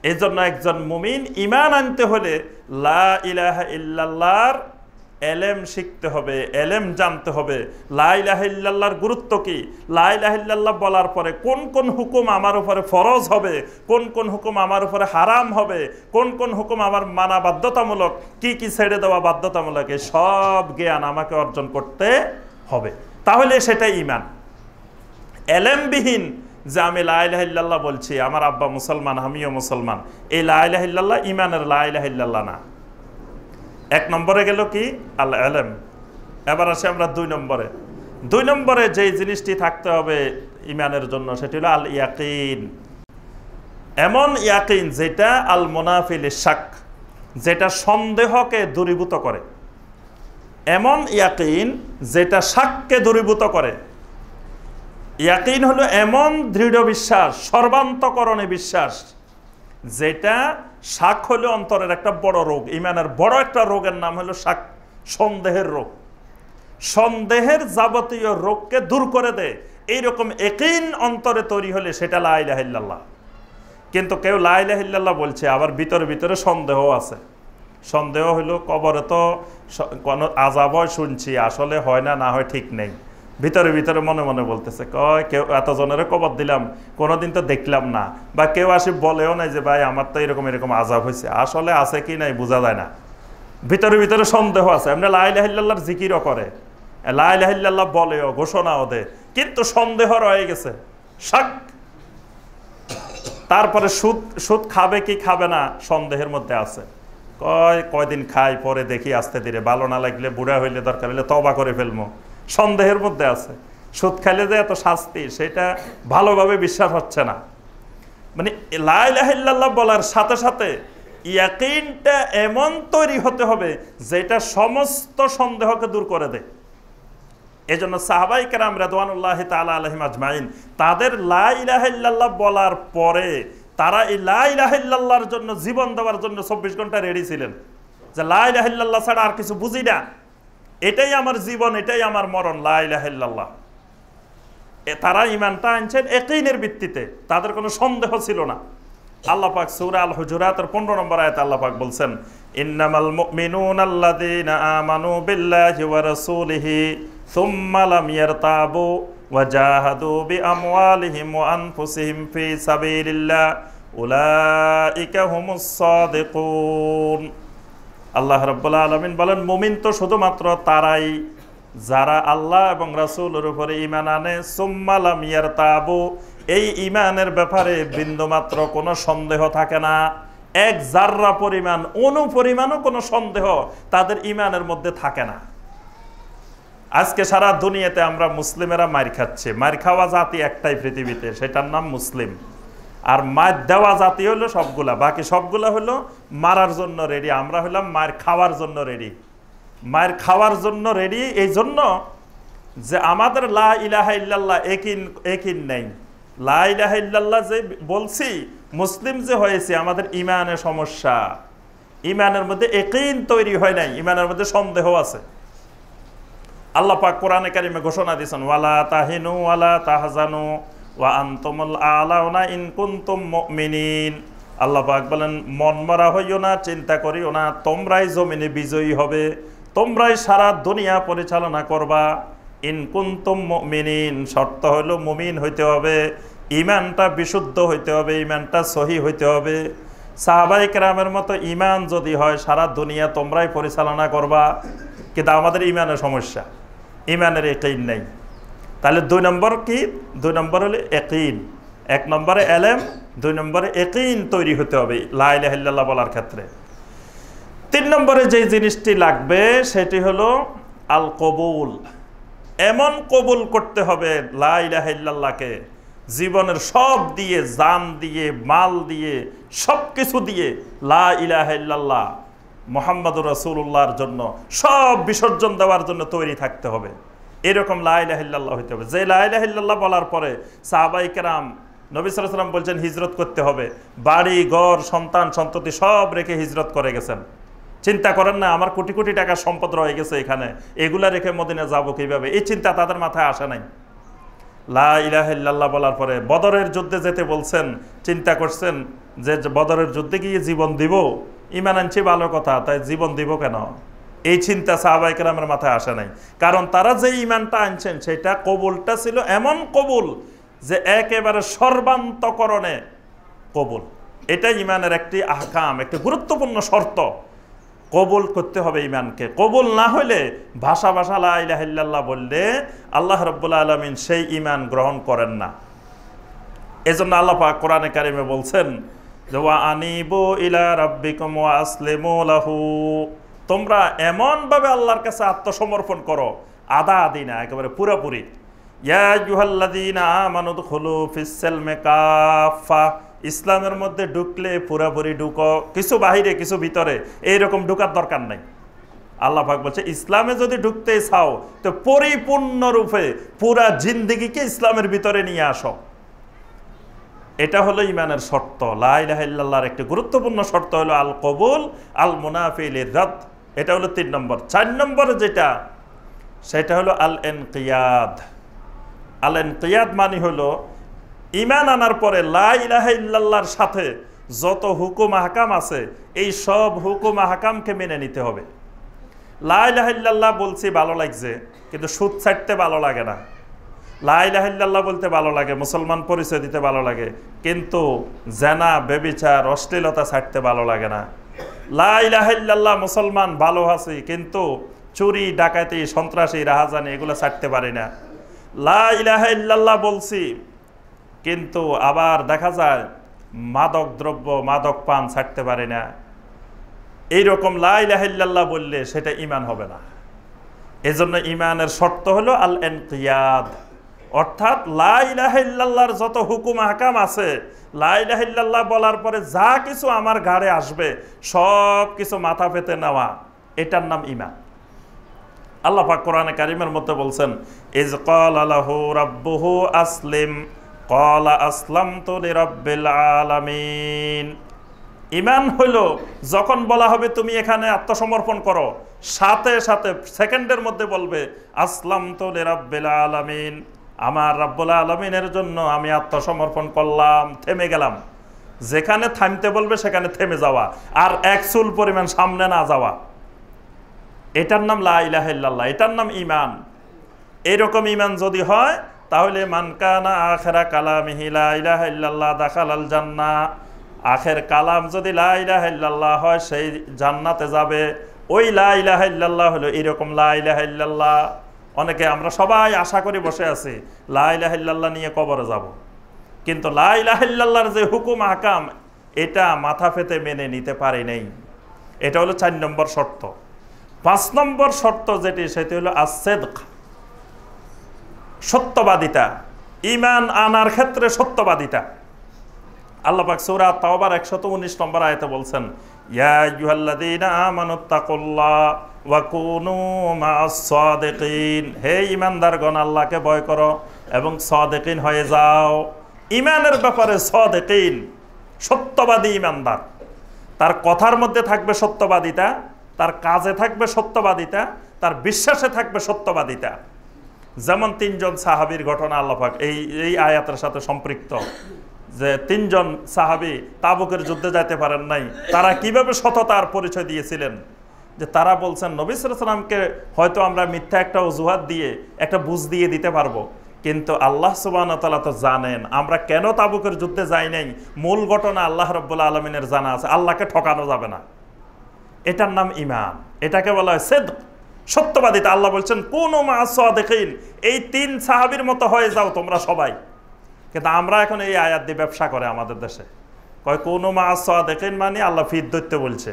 এই জন্য একজন মুমিন ঈমান আনতে হলে লা ইলাহা ইল্লাল্লাহর এলেম শিখতে হবে, এলেম জানতে হবে। লা ইলাহা ইল্লাল্লাহর গুরুত্ব কি, লা ইলাহা ইল্লাল্লাহ বলার পরে কোন কোন হুকুম আমার উপরে ফরজ হবে, কোন কোন হুকুম আমার উপরে হারাম হবে, কোন কোন হুকুম আমার মানা বাধ্যতামূলক, কি কি ছেড়ে দেওয়া বাধ্যতামূলক, এই সব জ্ঞান আমাকে অর্জন করতে হবে, তাহলে সেটাই ঈমান। এলেমবিহীন যে আমি লা ইলাহা ইল্লাল্লাহ বলছি, আমার আব্বা মুসলমান, আমিও মুসলমান, এই লা ইলাহা ইল্লাল্লাহ ঈমানের লা ইলাহা ইল্লাল্লাহ না। 1 নম্বরে গেল কি, আল এলেম। এবার আসি আমরা 2 নম্বরে। 2 নম্বরে যেই জিনিসটি থাকতে হবে ইমানের জন্য সেটি হলো আল ইয়াকিন। এমন ইয়াকিন যেটা আল মুনাফিল শাক, যেটা সন্দেহকে দূরীভূত করে। এমন ইয়াকিন যেটা শাককে দূরীভূত করে। ইয়াকিন হলো এমন দৃঢ় বিশ্বাস, সর্বান্তকরণে বিশ্বাস, যেটা শাক হলো অন্তরের একটা বড় রোগ। ইমানের বড় একটা রোগের নাম হলো শাক, সন্দেহের রোগ। সন্দেহের যাবতীয় রোগকে দূর করে দেয় এইরকম ইয়াকিন অন্তরে তৈরি হলে সেটা লা ইলাহা ইল্লাল্লাহ। কিন্তু কেউ লা ইলাহা ইল্লাল্লাহ বলছে, আবার ভিতরে ভিতরে সন্দেহ আছে। সন্দেহ হলো কবরে তো কোনো আযাব হয় শুনছি, আসলে হয় না, না হয় ঠিক নেই। ভিতরে ভিতরে মনে মনে বলতেছে, কয় কেউ এতজনের কবর দিলাম, কোনোদিন তো দেখলাম না। বা কেউ আসি বলেও নাই যে ভাই আমার তো এরকম এরকম আযাব হয়েছে, আসলে আছে কি নাই বোঝা যায় না। ভিতরে ভিতরে সন্দেহ আছে। এমনি লা ইলাহা ইল্লাল্লাহর জিকিরও করে, লা ইলাহা ইল্লাল্লাহ বলেও, ঘোষণাও দেয়, কিন্তু সন্দেহ রয়ে গেছে, শাক। তারপরে সুদ খাবে কি খাবে না সন্দেহের মধ্যে আছে। কয়দিন খাই, পরে দেখি আস্তে ধীরে, ভালো না লাগলে, বুড়া হইলে, দরকার হইলে তওবা করে ফেলবো, সন্দেহের মধ্যে আছে। সুদ খাইলে যে এত শাস্তি, সেটা ভালোভাবে বিশ্বাস হচ্ছে না। মানে লা ইলাহা ইল্লাল্লাহ বলার সাথে সাথে ইয়াকিনটা এমন তৈরি হতে হবে যেটা সমস্ত সন্দেহকে দূর করে দেয়। এজন্য সাহাবায়ে কেরাম রাদিয়াল্লাহু তাআলা আলাইহিম আজমাইন তাদের লা ইলাহা ইল্লাল্লাহ বলার পরে তারা এই লা ইলাহা ইল্লাল্লাহর জন্য জীবন দেওয়ার জন্য 24 ঘন্টা রেডি ছিলেন, যে লা ইলাহা ইল্লাল্লাহ ছাড়া আর কিছু বুঝি না, এটাই আমার জীবন, এটাই আমার মরণ, লা ইলাহা ইল্লাল্লাহ। তারা ঈমানটা আনছেন ইয়াকিনের ভিত্তিতে, তাদের কোনো সন্দেহ ছিল না। আল্লাহ পাক সূরা আল হুজুরাতের 15 নম্বর আয়াতে আল্লাহ পাক বলছেন, ইন্নামাল মুমিনুনা আল্লাযীনা আমানু বিল্লাহি ওয়া রাসূলিহি সুম্মা লাম ইয়ারতাবু ওয়া জাহাদু বিআমওয়ালিহিম ওয়া আনফুসিহিম ফি সাবিলিল্লাহ উলাইকা হুমুস সাদিকুন। আল্লাহ রাব্বুল আলামিন বলেন, মুমিন তো শুধুমাত্র তারাই যারা আল্লাহ এবং রাসূলের উপরে ঈমান আনে, সুম্মা লাম ইয়ারতাবু, এই ঈমানের ব্যাপারে বিন্দুমাত্র কোনো সন্দেহ থাকে না। এক জাররা পরিমাণ, অনুপরিমাণও কোনো সন্দেহ তাদের ঈমানের মধ্যে থাকে না। আজকে সারা দুনিয়াতে আমরা মুসলিমেরা মার খাচ্ছে। মার খাওয়া জাতি একটাই পৃথিবীতে, সেটার নাম মুসলিম। আর মার দেওয়া জাতি হলো সবগুলা, বাকি সবগুলা হলো মারার জন্য রেডি। আমরা হলাম মার খাওয়ার জন্য রেডি। মার খাওয়ার জন্য রেডি এই জন্য যে আমাদের লা ইলাহা ইল্লাল্লাহ একিন নেই। লা ইলাহা ইল্লাল্লাহ যে বলছি, মুসলিম যে হয়েছে, আমাদের ঈমানের সমস্যা। ঈমানের মধ্যে ইয়াকিন তৈরি হয় নাই, ঈমানের মধ্যে সন্দেহ আছে। আল্লাহ পাক কোরআনে কারিমে ঘোষণা দিয়েছেন, ওয়ালা তাহিনু ওয়ালা তাহজানু ওয়া আনতুমুল আ'লাউনা ইন কুনতুম মুমিনিন। আল্লাহ পাক বলেন, মন মরা হইও না, চিন্তা করিও না, তোমরাই জমিনে বিজয়ী হবে, তোমরাই সারা দুনিয়া পরিচালনা করবা। ইন কুনতুম মুমিনিন, শর্ত হলো মুমিন হইতে হবে, ঈমানটা বিশুদ্ধ হইতে হবে, ঈমানটা সহি হইতে হবে। সাহাবায়ে কেরামের মতো ঈমান যদি হয়, সারা দুনিয়া তোমরাই পরিচালনা করবা। কিন্তু আমাদের ঈমানের সমস্যা, ঈমানের ইয়াকিন নেই। তাহলে 2 নম্বর কি? 2 নম্বর হলো ইয়াকিন। 1 নম্বরে ইলম, 2 নম্বরে ইয়াকিন তৈরি হতে হবে লা ইলাহা ইল্লাল্লাহ বলার ক্ষেত্রে। 3 নম্বরে যে জিনিসটি লাগবে সেটি হলো আল কবুল। এমন কবুল করতে হবে লা ইলাহা ইল্লাল্লাহকে, জীবনের সব দিয়ে, জান দিয়ে, মাল দিয়ে, সব কিছু দিয়ে লা ইলাহা ইল্লাল্লাহ মুহাম্মাদুর রাসূলুল্লাহর জন্য সব বিসর্জন দেওয়ার জন্য তৈরি থাকতে হবে। এরকম লা ইলাহা ইল্লাল্লাহ হইতে হবে। যে লা ইলাহা ইল্লাল্লাহ বলার পরে সাহাবায়ে কেরাম, নবী সাল্লাল্লাহু আলাইহি ওয়াসাল্লাম বলছেন হিজরত করতে হবে, বাড়ি ঘর সন্তান সন্ততি সব রেখে হিজরত করে গেছেন। চিন্তা করেন না আমার কোটি কোটি টাকার সম্পদ রয়ে গেছে এখানে, এগুলা রেখে মদিনা যাব কিভাবে, এই চিন্তা তাদের মাথায় আসে নাই। লা ইলাহা ইল্লাল্লাহ বলার পরে বদরের যুদ্ধে যেতে বলছেন, চিন্তা করছেন যে বদরের যুদ্ধে গিয়ে জীবন দিব, ঈমান আনছি ভালো কথা, তাই জীবন দিব কেন, এই চিন্তা সাহাবায়ে কেরামের মাথায় আসে নাই। কারণ তারা যে ঈমানটা আনছেন সেটা কবুলটা ছিল এমন কবুল যে একেবারে সর্বান্তকরণে কবুল। এটা ঈমানের একটি আহকাম, একটি গুরুত্বপূর্ণ শর্ত। কবুল করতে হবে ঈমানকে। কবুল না হলে ভাষা ভাষা লা ইলাহা ইল্লাল্লাহ বললে আল্লাহ রাব্বুল আলামিন সেই ঈমান গ্রহণ করেন না। এজন্য আল্লাহ পাক কোরআনে কারিমে বলছেন যে ওয়া আনিবু ইলা রাব্বিকুম ওয়া আসলিমু লাহু, তোমরা এমনভাবে আল্লাহর কাছে আত্মসমর্পণ করো, আদা আদি না, একেবারে পুরোপুরি। ইয়া আইয়ুহাল্লাযীনা আমানু দুখুলু ফিস-সিলমি কাফা, ইসলামের মধ্যে ঢুকলে পুরোপুরি ঢুকো, কিছু বাহিরে কিছু ভিতরে এইরকম ঢুকার দরকার নাই। আল্লাহ পাক বলছে ইসলামে যদি ঢুকতে চাও তো পরিপূর্ণরূপে পুরা জিন্দেগিকে ইসলামের ভিতরে নিয়ে আসো। এটা হলো ইমানের শর্ত। লা ইলাহা ইল্লাল্লাহর একটি গুরুত্বপূর্ণ শর্ত হলো আল কবুল আল মুনাফি লির-রাদ, এটা হলো 3 নম্বর। 4 নম্বর যেটা, সেটা হলো আল ইনকিয়াদ। আল ইনকিয়াদ মানে হলো ইমান আনার পরে লা ইলাহা ইল্লাল্লাহর সাথে যত হুকুম আহকাম আছে এই সব হুকুম আহকামকে মেনে নিতে হবে। লা ইলাহা ইল্লাল্লাহ বলছি ভালো লাগছে, কিন্তু সুদ ছাড়তে ভালো লাগে না। লা ইলাহা ইল্লাল্লাহ বলতে ভালো লাগে, মুসলমান পরিচয় দিতে ভালো লাগে, কিন্তু জেনা ব্যভিচার অশ্লীলতা ছাড়তে ভালো লাগে না। লা ইলাহা ইল্লাল্লাহ মুসলমান ভালো আছি, কিন্তু চুরি ডাকাতি সন্ত্রাসী রাহাজানি এগুলো ছাড়তে পারি না। লা ইলাহা ইল্লাল্লাহ বলছি, কিন্তু আবার দেখা যায় মাদক দ্রব্য মাদক পান ছাড়তে পারি না। এইরকম লা ইলাহা ইল্লাল্লাহ বললে সেটা ঈমান হবে না। এজন্য ঈমানের শর্ত হলো আল ইনকিয়াদ, অর্থাৎ লা ইলাহা ইল্লাল্লাহর যত হুকুম আহকাম আছে, লা ইলাহা ইল্লাল্লাহ বলার পরে যা কিছু আমার ঘাড়ে আসবে সব কিছু মাথা পেতে নেওয়া, এটার নাম ঈমান। আল্লাহ পাক কোরআনে কারীমের মধ্যে বলছেন ইজ ক্বালা লাহু রাব্বুহু আসলিম ক্বালা আসলামতু লিরাব্বিল আলামিন। ঈমান হলো যখন বলা হবে তুমি এখানে আত্মসমর্পণ করো, সাথে সাথে সেকেন্ডের মধ্যে বলবে আসলামতু লিরাব্বিল আলামিন, আমার রাব্বুল আলামিনের জন্য আমি আত্মসমর্পণ করলাম, থেমে গেলাম। যেখানে থামতে বলবে সেখানে থেমে যাওয়া, আর এক চুল পরিমাণ সামনে না যাওয়া, এটার নাম লা ইলাহা ইল্লাল্লাহ, এটার নাম ঈমান। এরকম ঈমান যদি হয় তাহলে মান কানা আখিরা কালামিহি লা ইলাহা ইল্লাল্লাহ দাখালাল জান্নাহ, আখের কালাম যদি লা ইলাহা ইল্লাল্লাহ হয় সেই জান্নাতে যাবে। ওই লা ইলাহা ইল্লাল্লাহ হলো এরকম লা ইলাহা ইল্লাল্লাহ। অনেকে আমরা সবাই আশা করে বসে আছি লা ইলাহা ইল্লাল্লাহ নিয়ে কবরে যাব, কিন্তু লা ইলাহা ইল্লাল্লাহর যে হুকুম আহকাম এটা মাথা পেতে মেনে নিতে পারি নাই। এটা হলো 4 নম্বর শর্ত। 5 নম্বর শর্ত যেটি, সেটি হলো as-সিদক, সত্যবাদিতা। ঈমান আনার ক্ষেত্রে সত্যবাদিতা। আল্লাহ পাক সূরা তাওবার 119 নম্বর আয়াতে বলছেন ইয়া আইয়ুহাল্লাযীনা আমানুত্তাকুল্লাহ ওয়া কুনু মা'আস সাদিকিন, হে ঈমানদারগণ আল্লাহকে ভয় করো এবং সাদিকিন হয়ে যাও। ঈমানের ব্যাপারে সাদিকিন, সত্যবাদী ঈমানদার, তার কথার মধ্যে থাকবে সত্যবাদিতা, তার কাজে থাকবে সত্যবাদিতা, তার বিশ্বাসে থাকবে সত্যবাদিতা। যেমন 3 জন সাহাবীর ঘটনা আল্লাহ পাক এই আয়াতের সাথে সম্পৃক্ত, যে 3 জন সাহাবী তাবুকের যুদ্ধে যেতে পারেন নাই, তারা কিভাবে সততার পরিচয় দিয়েছিলেন। যে তারা বলছেন নবী সাল্লাল্লাহু আলাইহি ওয়াসাল্লামকে হয়তো আমরা মিথ্যা একটা অজুহাত দিয়ে একটা বুঝ দিয়ে দিতে পারবো, কিন্তু আল্লাহ সুবহানাহু ওয়া তাআলা তো জানেন আমরা কেন তাবুকের যুদ্ধে যাই নাই, মূল ঘটনা আল্লাহ রাব্বুল আলামিনের জানা আছে, আল্লাহকে ঠকানো যাবে না। এটার নাম ঈমান, এটাকে বলা হয় সিদক, সত্যবাদিতা। আল্লাহ বলছেন কুনু মা'আস সাদিকিন, এই 3 সাহাবীর মতো হয়ে যাও তোমরা সবাই। কিন্তু আমরা এখন এই আয়াত দিয়ে ব্যবসা করে আমাদের দেশে, কয় কুনু মা'আস সাদিকিন মানে আল্লাহ ফির ধরতে বলছে,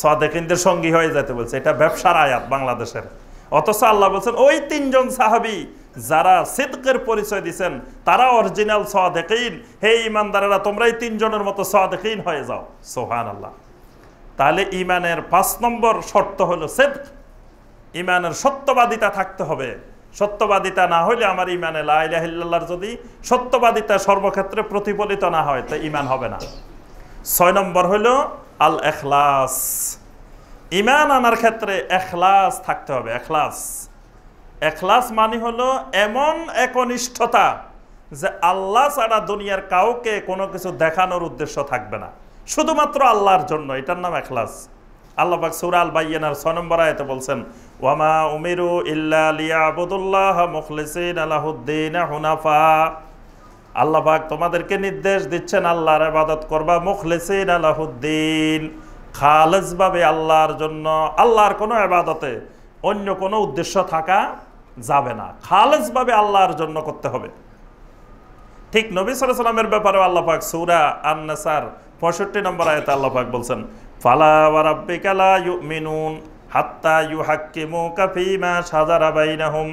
সাদিকিনদের সঙ্গী হয়ে যেতে বলছে, এটা ব্যবসার আয়াত বাংলাদেশের। অথচ আল্লাহ বলছেন ওই 3 জন সাহাবী যারা সিদকের পরিচয় দিয়েছেন তারা অরিজিনাল সাদিকিন, হে ঈমানদারেরা তোমরা এই 3 জনের মতো সাদিকিন হয়ে যাও। সুবহানাল্লাহ। তাহলে ঈমানের 5 নম্বর শর্ত হলো সিদক, ঈমানের সত্যবাদিতা থাকতে হবে। সত্যবাদিতা না হলে আমার ঈমানে লা ইলাহা ইল্লাল্লাহর যদি সত্যবাদিতা সর্বক্ষেত্রে প্রতিফলিত না হয় তো ঈমান হবে না। 6 নম্বর হলো আল ইখলাস। ঈমান আনার ক্ষেত্রে ইখলাস থাকতে হবে। ইখলাস, ইখলাস মানে হলো এমন একনিষ্ঠতা যে আল্লাহ ছাড়া দুনিয়ার কাউকে কোনো কিছু দেখানোর উদ্দেশ্য থাকবে না, শুধুমাত্র আল্লাহর জন্য, এটার নাম ইখলাস। আল্লাহ পাক সূরা আল বাইয়িনার 6 নম্বর আয়াতে বলছেন ওয়ামা উমিরু ইল্লা লিয়াবুদুল্লাহ মুখলিসিনা লাহুদ্দিন হুনাফা। আল্লাহ পাক তোমাদেরকে নির্দেশ দিচ্ছেন আল্লাহর ইবাদত করবা মুখলিসিনা লাহুদ্দিন, খালেস ভাবে আল্লাহর জন্য। আল্লাহর কোনো ইবাদতে অন্য কোনো উদ্দেশ্য থাকা যাবে না, খালেস ভাবে আল্লাহর জন্য করতে হবে। ঠিক নবী সাল্লাল্লাহু আলাইহি ওয়াসাল্লামের ব্যাপারে আল্লাহ পাক সূরা আন-নাসার 65 নম্বর আয়াতে আল্লাহ পাক বলছেন ফালা ওয়া রাব্বিকা লা ইউমিনুন হাত্তা ইউহাক্কিমুকা ফীমা শাজারা বাইনাহুম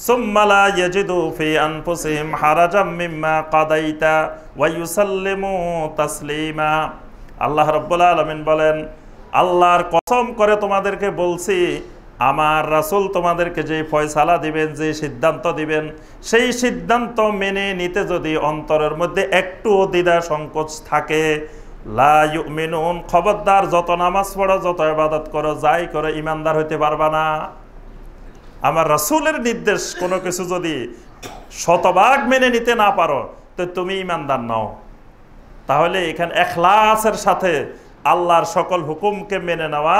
সুম্মা লা ইয়াজিদু ফি আনফুসিহিম হারাজাম মিম্মা কাদাইতা ওয়া ইউসাল্লিমু তাসলিমা। আল্লাহ রাব্বুল আলামিন বলেন, আল্লাহর কসম করে তোমাদেরকে বলছি, আমার রাসূল তোমাদেরকে যে ফয়সালা দিবেন, যে সিদ্ধান্ত দিবেন, সেই সিদ্ধান্ত মেনে নিতে যদি অন্তরের মধ্যে একটুও দ্বিধা সংকোচ থাকে, লা ইউমিনুন, খবরদার যত নামাজ পড়ো, যত ইবাদত করো, যাই করো, ইমানদার হইতে পারবা না। আমার রাসূলের নির্দেশ কোনো কিছু যদি শতভাগ মেনে নিতে না পারো, তো তুমি ইমানদার নও। তাহলে এখানে ইখলাসের সাথে আল্লাহর সকল হুকুমকে মেনে নেওয়া,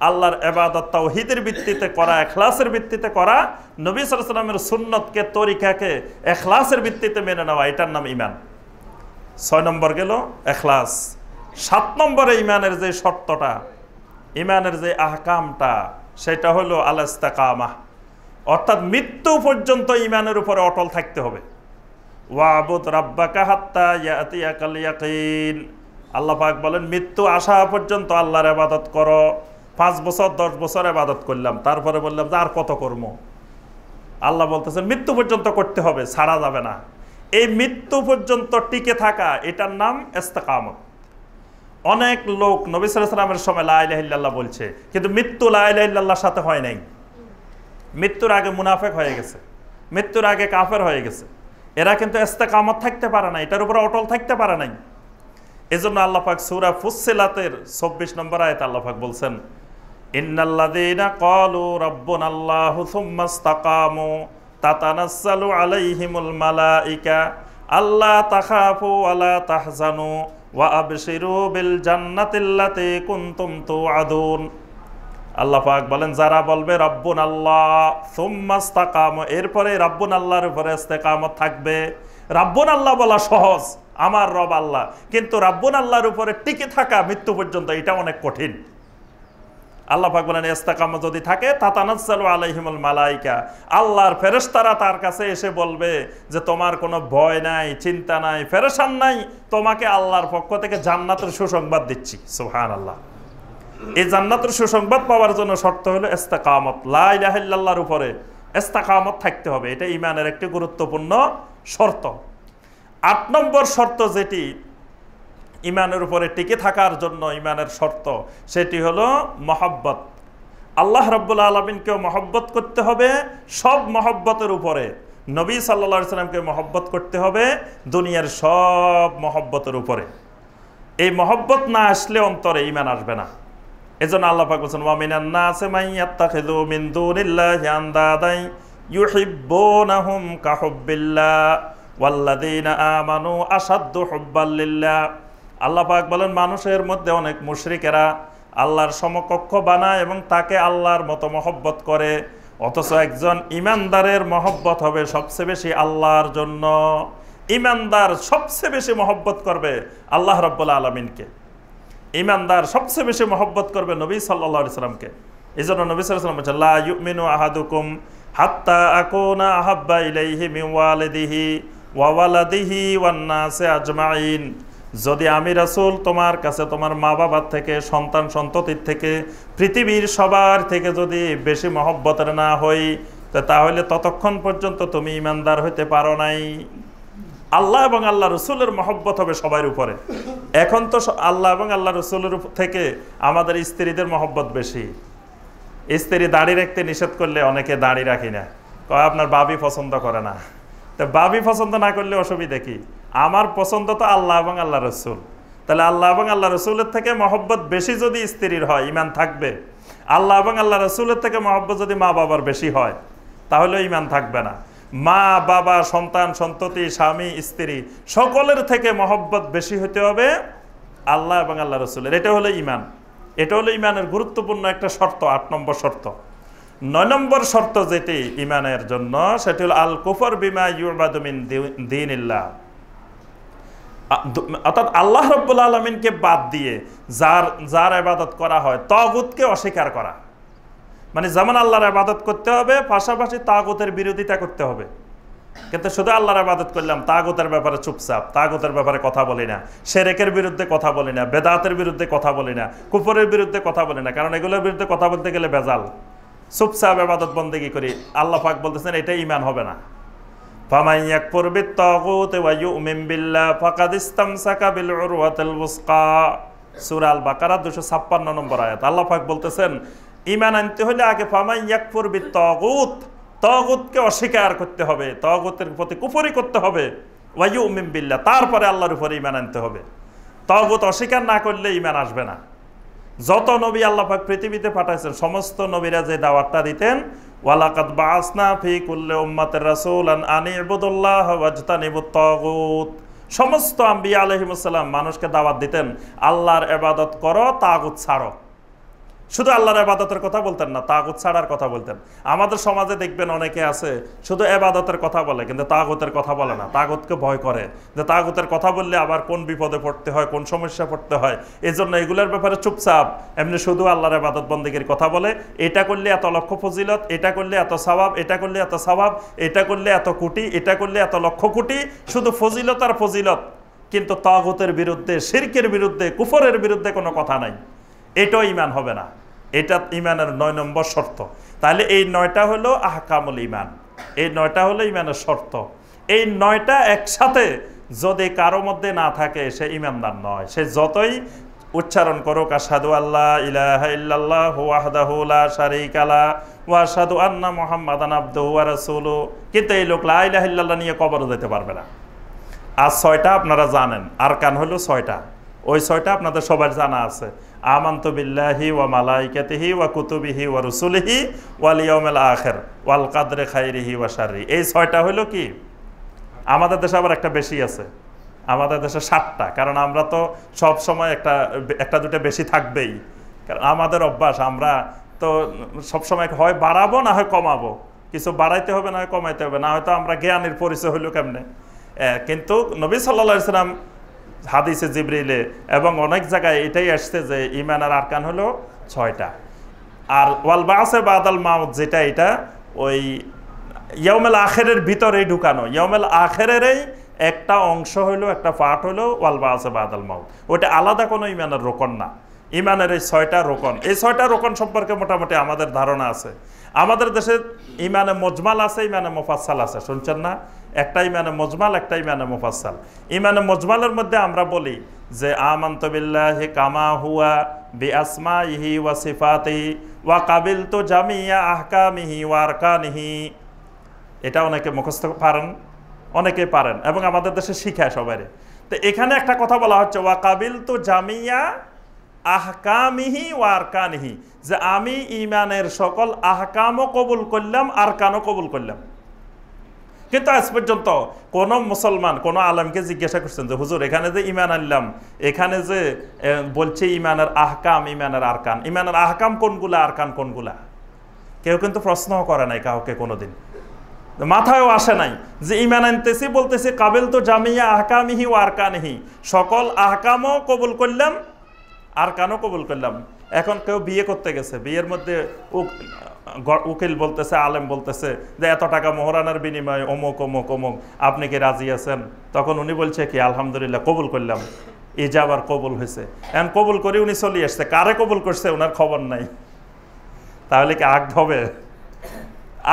আল্লাহর ইবাদত তাওহীদের ভিত্তিতে করা, ইখলাসের ভিত্তিতে করা, নবী সাল্লাল্লাহু আলাইহি ওয়াসাল্লামের সুন্নতকে, তরিকাকে ইখলাসের ভিত্তিতে মেনে নেওয়া, এটার নাম ঈমান। 6 নম্বর গেল ইখলাস। 7 নম্বরে ঈমানের যে শর্তটা, ঈমানের যে আহকামটা, সেটা হলো আল ইস্তিকামাহ, অর্থাৎ মৃত্যু পর্যন্ত ঈমানের উপরে অটল থাকতে হবে। ওয়াবুদ রাব্বাকা হাত্তা ইয়াতিয়াকাল ইয়াকিন। আল্লাহ পাক বলেন, মৃত্যু আসা পর্যন্ত আল্লাহর ইবাদত করো। 5 বছর 10 বছর ইবাদত করলাম, তারপরে বললাম যে আর কত করব। আল্লাহ বলতেছেন মৃত্যু পর্যন্ত করতে হবে, ছাড়া যাবে না। এই মৃত্যু পর্যন্ত টিকে থাকা, এটার নাম ইস্তিকামত। অনেক লোক নবী সাল্লাল্লাহু আলাইহি ওয়াসাল্লামের সময় লা ইলাহা ইল্লাল্লাহ বলছে, কিন্তু মৃত্যু লা ইলাহা ইল্লাল্লাহর সাথে হয় নাই। মৃত্যুর আগে মুনাফিক হয়ে গেছে, মৃত্যুর আগে কাফের হয়ে গেছে। এরা কিন্তু ইস্তিকামত থাকতে পারে না, এটার উপরে অটল থাকতে পারে নাই। এজন্য আল্লাহ পাক সূরা ফুসসিলাতের 24 নম্বর আয়াতে আল্লাহ পাক বলছেন, ইন্নাল্লাযীনা ক্বালু রাব্বুনাল্লাহু সুম্মা ইসতাকামু তাতানাজ্জালু আলাইহিমুল মালাইকা আল্লা তাখাফু ওয়া লা তাহজানু ওয়া আবশিরু বিল জান্নাতিল্লাতী কুনতুম তুআদুন। আল্লাহ পাক বলেন, যারা বলবে রাব্বুনাল্লাহ সুম্মা ইসতাকামু, এরপরে রাব্বুনাল্লাহর উপরে ইস্তিকামত থাকবে। রাব্বুনাল্লাহ বলা সহজ, আমার রব আল্লাহ, কিন্তু রাব্বুনাল্লাহর উপরে টিকে থাকা মৃত্যু পর্যন্ত, এটা অনেক কঠিন। আল্লাহ পাক বলেন, ইস্তিকামত যদি থাকে, তাতানাজ্জালু আলাইহিমুল মালাইকা, আল্লাহর ফেরেশতারা তার কাছে এসে বলবে যে তোমার কোনো ভয় নাই, চিন্তা নাই, পেরেশান নাই, তোমাকে আল্লাহর পক্ষ থেকে জান্নাতের সুসংবাদ দিচ্ছি। সুবহানাল্লাহ। এই জান্নাতের সুসংবাদ পাওয়ার জন্য শর্ত হলো ইস্তিকামত, লা ইলাহা ইল্লাল্লাহর উপরে ইস্তিকামত থাকতে হবে। এটা ঈমানের একটি গুরুত্বপূর্ণ শর্ত। 8 নম্বর শর্ত যেটি ঈমানের উপরে টিকে থাকার জন্য ঈমানের শর্ত, সেটি হলো মহব্বত। আল্লাহ রাব্বুল আলামিনকেও মহব্বত করতে হবে, সব মহব্বতের উপরে নবী সাল্লাল্লাহু আলাইহি সাল্লামকে মহব্বত করতে হবে দুনিয়ার সব মহব্বতের উপরে। এই মহব্বত না আসলে অন্তরে ঈমান আসবে না। এজন্য আল্লাহ পাক বলেন, ওয়া মিনান নাসি মান ইয়াত্তাখিযু মিন দুনিল্লাহি আনদাদান ইউহিব্বুনাহুম কাহুব্বিল্লাহ ওয়াল্লাযীনা আমানু আশাদ্দু হুব্বাল লিল্লাহ। আল্লাহ পাক বলেন, মানুষের মধ্যে অনেক মুশরিকেরা আল্লাহর সমকক্ষ বানায় এবং তাকে আল্লাহর মতো মহব্বত করে, অথচ একজন ঈমানদারের মহব্বত হবে সবচেয়ে বেশি আল্লাহর জন্য। ঈমানদার সবচেয়ে বেশি মহব্বত করবে আল্লাহ রাব্বুল আলামিনকে। ঈমানদার সবচেয়ে বেশি মহব্বত করবে নবী সাল্লাল্লাহু আলাইহি সাল্লামকে। এজন্য নবী সাল্লাল্লাহু আলাইহি সাল্লাম বলেন, লা ইউমিনু আহাদুকুম হাত্তা আকুনা আহাব্বা ইলাইহি মিন ওয়ালিদিহি ওয়া ওয়ালাদিহি ওয়ান নাসি আজমাইন। যদি আমি রাসূল তোমার কাছে তোমার মা বাবার থেকে, সন্তান সন্ততির থেকে, পৃথিবীর সবার থেকে যদি বেশি মহব্বতের না হই, তাহলে ততক্ষণ পর্যন্ত তুমি ঈমানদার হইতে পারো নাই। আল্লাহ এবং আল্লাহ রসুলের মহব্বত হবে সবার উপরে। এখন তো আল্লাহ এবং আল্লাহ রসুলের থেকে আমাদের স্ত্রীদের মহব্বত বেশি। স্ত্রী দাড়ি রাখতে নিষেধ করলে অনেকে দাড়ি রাখি না, কয় আপনার বাবি পছন্দ করে না। তো বাবি পছন্দ না করলে অসুবিধা কি? আমার পছন্দ তো আল্লাহ এবং আল্লাহ রসুল। তাহলে আল্লাহ এবং আল্লাহ রসুলের থেকে মহব্বত বেশি যদি স্ত্রীর হয়, ঈমান থাকবে। আল্লাহ এবং আল্লাহ রসুলের থেকে মহব্বত যদি মা বাবার বেশি হয়, তাহলে ঈমান থাকবে না। মা বাবা, সন্তান সন্ততি, স্বামী স্ত্রী সকলের থেকে মহব্বত বেশি হতে হবে আল্লাহ এবং আল্লাহ রসুলের। এটা হলো ঈমান। এটা হলো ঈমানের গুরুত্বপূর্ণ একটা শর্ত, 8 নম্বর শর্ত। 9 নম্বর শর্ত যেটি ঈমানের জন্য, সেটি হলো আল কুফর বিমা ইউবাদু মিন দীনিল্লাহ। অর্থাৎ আল্লাহ রাব্বুল আলামিনকে বাদ দিয়ে যার ইবাদত করা হয়, তাগুতকে অস্বীকার করা। মানে যেমন আল্লাহর ইবাদত করতে হবে, পাশাপাশি তাগুতের বিরোধিতা করতে হবে। কিন্তু শুধু আল্লাহর ইবাদত করলাম, তাগুতের ব্যাপারে চুপচাপ, তাগুতের ব্যাপারে কথা বলি না, শিরকের বিরুদ্ধে কথা বলি না, বেদাতের বিরুদ্ধে কথা বলি না, কুফরের বিরুদ্ধে কথা বলি না, কারণ এগুলোর বিরুদ্ধে কথা বলতে গেলে ভেজাল। চুপচাপ ইবাদত বন্দেগী করি, আল্লাহ পাক বলতেছেন এটা ঈমান হবে না। ফামান ইয়াকফুর বিত-তাগুতি ওয়া ইউমিন বিল্লাহি ফাকাদ ইসতামসাকা বিল উরওয়াতিল ওয়াসকা, সূরা আল বাকারা 256 নম্বর আয়াত। আল্লাহ পাক বলতেছেন ঈমান আনতে হলে আগে ফামান ইয়াকফুর বিত-তাগুত, তাগুতকে অস্বীকার করতে হবে, তাগুতের প্রতি কুফরি করতে হবে, ওয়া ইউমিন বিল্লাহি, তারপরে আল্লাহর উপরে ঈমান আনতে হবে। তাগুত অস্বীকার না করলে ঈমান আসবে না। যত নবী আল্লাহ পাক পৃথিবীতে পাঠাইছেন সমস্ত নবীরা যে দাওয়াতটা দিতেন, ওয়ালাকাদ বাআসনা ফি কুল্লি উম্মাতির রাসূলান আন ইবুদুল্লাহ ওয়াজতানিবুত তাগুত, সমস্ত আম্বিয়া আলাইহিমুস সালাম মানুষকে দাওয়াত দিতেন আল্লাহর ইবাদত করো, তাগুত ছাড়ো। শুধু আল্লাহর ইবাদতের কথা বলতেন না, তাগুত ছাড়ার কথা বলতেন। আমাদের সমাজে দেখবেন অনেকে আছে শুধু ইবাদতের কথা বলে কিন্তু তাগুতের কথা বলে না, তাগুতকে ভয় করে যে তাগুতের কথা বললে আবার কোন বিপদে পড়তে হয়, কোন সমস্যা পড়তে হয়, এজন্য এগুলোর ব্যাপারে চুপচাপ, এমনি শুধু আল্লাহর ইবাদত বন্দেগীর কথা বলে। এটা করলে এত লক্ষ ফজিলত, এটা করলে এত সওয়াব, এটা করলে এত সওয়াব, এটা করলে এত কোটি, এটা করলে এত লক্ষ কোটি, শুধু ফজিলত আর ফজিলত, কিন্তু তাগুতের বিরুদ্ধে, শিরকের বিরুদ্ধে, কুফরের বিরুদ্ধে কোনো কথা নাই। এটাও ঈমান হবে না, এটা ঈমানের 9 নম্বর শর্ত। তাহলে এই 9টা হলো আহকামুল ঈমান, এই 9টা হলো ঈমানের শর্ত। এই 9টা একসাথে যদি কারো মধ্যে না থাকে সে ঈমানদার নয়। সে যতই উচ্চারণ করুক আশহাদু আল্লা ইলাহা ইল্লাল্লাহু ওয়াহদাহু লা শারীকা লা ওয়া আশহাদু আন্না মুহাম্মাদান আবদুহু ওয়া রাসূলুহু, কিন্তু এই লোক লা ইলাহা ইল্লাল্লাহ নিয়ে কবরে যেতে পারবে না। আর 6টা আপনারা জানেন, আরকান হলো 6টা, ওই 6টা আপনাদের সবার জানা আছে। আমানতু বিল্লাহি ওয়া মালাইকাতিহি ওয়া কুতুবিহি ওয়া রুসুলিহি ওয়াল ইয়াউমিল আখির ওয়াল কদরি খাইরিহি ওয়া শাররিহি। এই 6টা হলো কি? আমাদের দেশে আবার একটা বেশি আছে, আমাদের দেশে 7টা, কারণ আমরা তো সব সময় একটা দুটো বেশি থাকবেই, কারণ আমাদের অভ্যাস, আমরা তো সব সময় হয় বাড়াবো না হয় কমাবো, কিছু বাড়াইতে হবে না হয় কমাইতে হবে, না হয়তো আমরা জ্ঞানের পরিচয় হইল কেমনে। কিন্তু নবী সাল্লাল্লাহু আলাইহি সাল্লাম হাদিসে জিবরিলে এবং অনেক জায়গায় এটাই আসছে যে ঈমানের আরকান হলো 6টা। আর ওয়াল বাসে বাদাল মাউত, যেটা এটা ওই ইয়াউমুল আখিরের ভিতরেই ঢুকানো, ইয়াউমুল আখিরেরই একটা অংশ হলো, একটা পার্ট হলো ওয়াল বাসে বাদাল মাউত। ওটা আলাদা কোনো ঈমানের রোকন না। ঈমানের এই 6টা রোকন, এই 6টা রোকন সম্পর্কে মোটামুটি আমাদের ধারণা আছে। আমাদের দেশে ঈমানে মুজমাল আছে, ঈমানে মুফাসসাল আছে, শুনছেন না? একটা ঈমানে মুজমাল, একটা ঈমানে মুফাসসাল। ঈমানে মুজমালের মধ্যে আমরা বলি যে আমানতু বিল্লাহি কামা হুয়া বিআসমাইহি ওয়া সিফাতিহি ওয়া কাবিলতু জামিয়া আহকামিহি ওয়া আরকানিহি। এটা অনেকে মুখস্থ পারেন, অনেকে পারেন এবং আমাদের দেশে শিখায় সবাই। তো এখানে একটা কথা বলা হচ্ছে ওয়া কাবিলতু জামিয়া আহকামিহি ওয়া আরকানিহি, যে আমি ঈমানের সকল আহকামও কবুল করলাম, আরকানও কবুল করলাম। কিন্তু আজ পর্যন্ত কোন মুসলমান কোন আলেমকে জিজ্ঞাসা করছেন যে হুজুর এখানে যে ঈমান আনলাম, এখানে যে বলছে ঈমানের আহকাম, ঈমানের আরকান, ঈমানের আহকাম কোনগুলা, আরকান কোনগুলা? কেউ কিন্তু প্রশ্ন করে নাই কাউকে, কোনোদিন মাথায়ও আসে নাই যে ঈমান আনতেছি, বলতেছি কাবিলতু জামিয়া আহকামিহি ওয়া আরকানিহি, সকল আহকামও কবুল করলাম, আরকানও কবুল করলাম। এখন কেউ বিয়ে করতে গেছে, বিয়ের মধ্যে উকিল বলতেছে, আলেম বলতেছে যে এত টাকা মোহরানার বিনিময়ে অমুক অমুক অমুক, আপনি কি রাজি আছেন? তখন উনি বলছে কি আলহামদুলিল্লাহ কবুল করলাম, ইজাবার কবুল হয়েছে। এখন কবুল করে উনি চলে আসছে, কারে কবুল করছে ওনার খবর নাই। তাহলে কি আকদ হবে?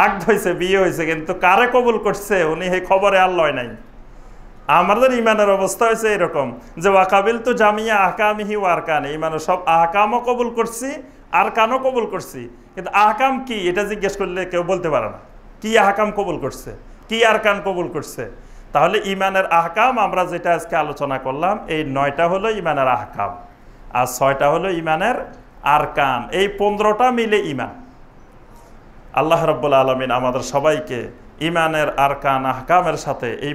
আকদ হয়েছে, বিয়ে হয়েছে, কিন্তু কারে কবুল করছে উনি এই খবরে আর লয় নাই। আমাদের ঈমানের অবস্থা হয়েছে এরকম যে ওয়াকাবিলতু জামিয়া আহকামিহি ওয়া আরকানি, ঈমানের সব আহকামও কবুল করছি, আরকানও কবুল করছি, কিন্তু আহকাম কি এটা জিজ্ঞেস করলে কেউ বলতে পারে না, কি আহকাম কবুল করছে, কি আরকান কবুল করছে। তাহলে ঈমানের আহকাম আমরা যেটা আজকে আলোচনা করলাম, এই 9টা হলো ঈমানের আহকাম আর 6টা হলো ঈমানের আরকান। এই 15টা মিলে ঈমান। আল্লাহ রাব্বুল আলামিন আমাদের সবাইকে ঈমানের আরকান আহকামের সাথে এই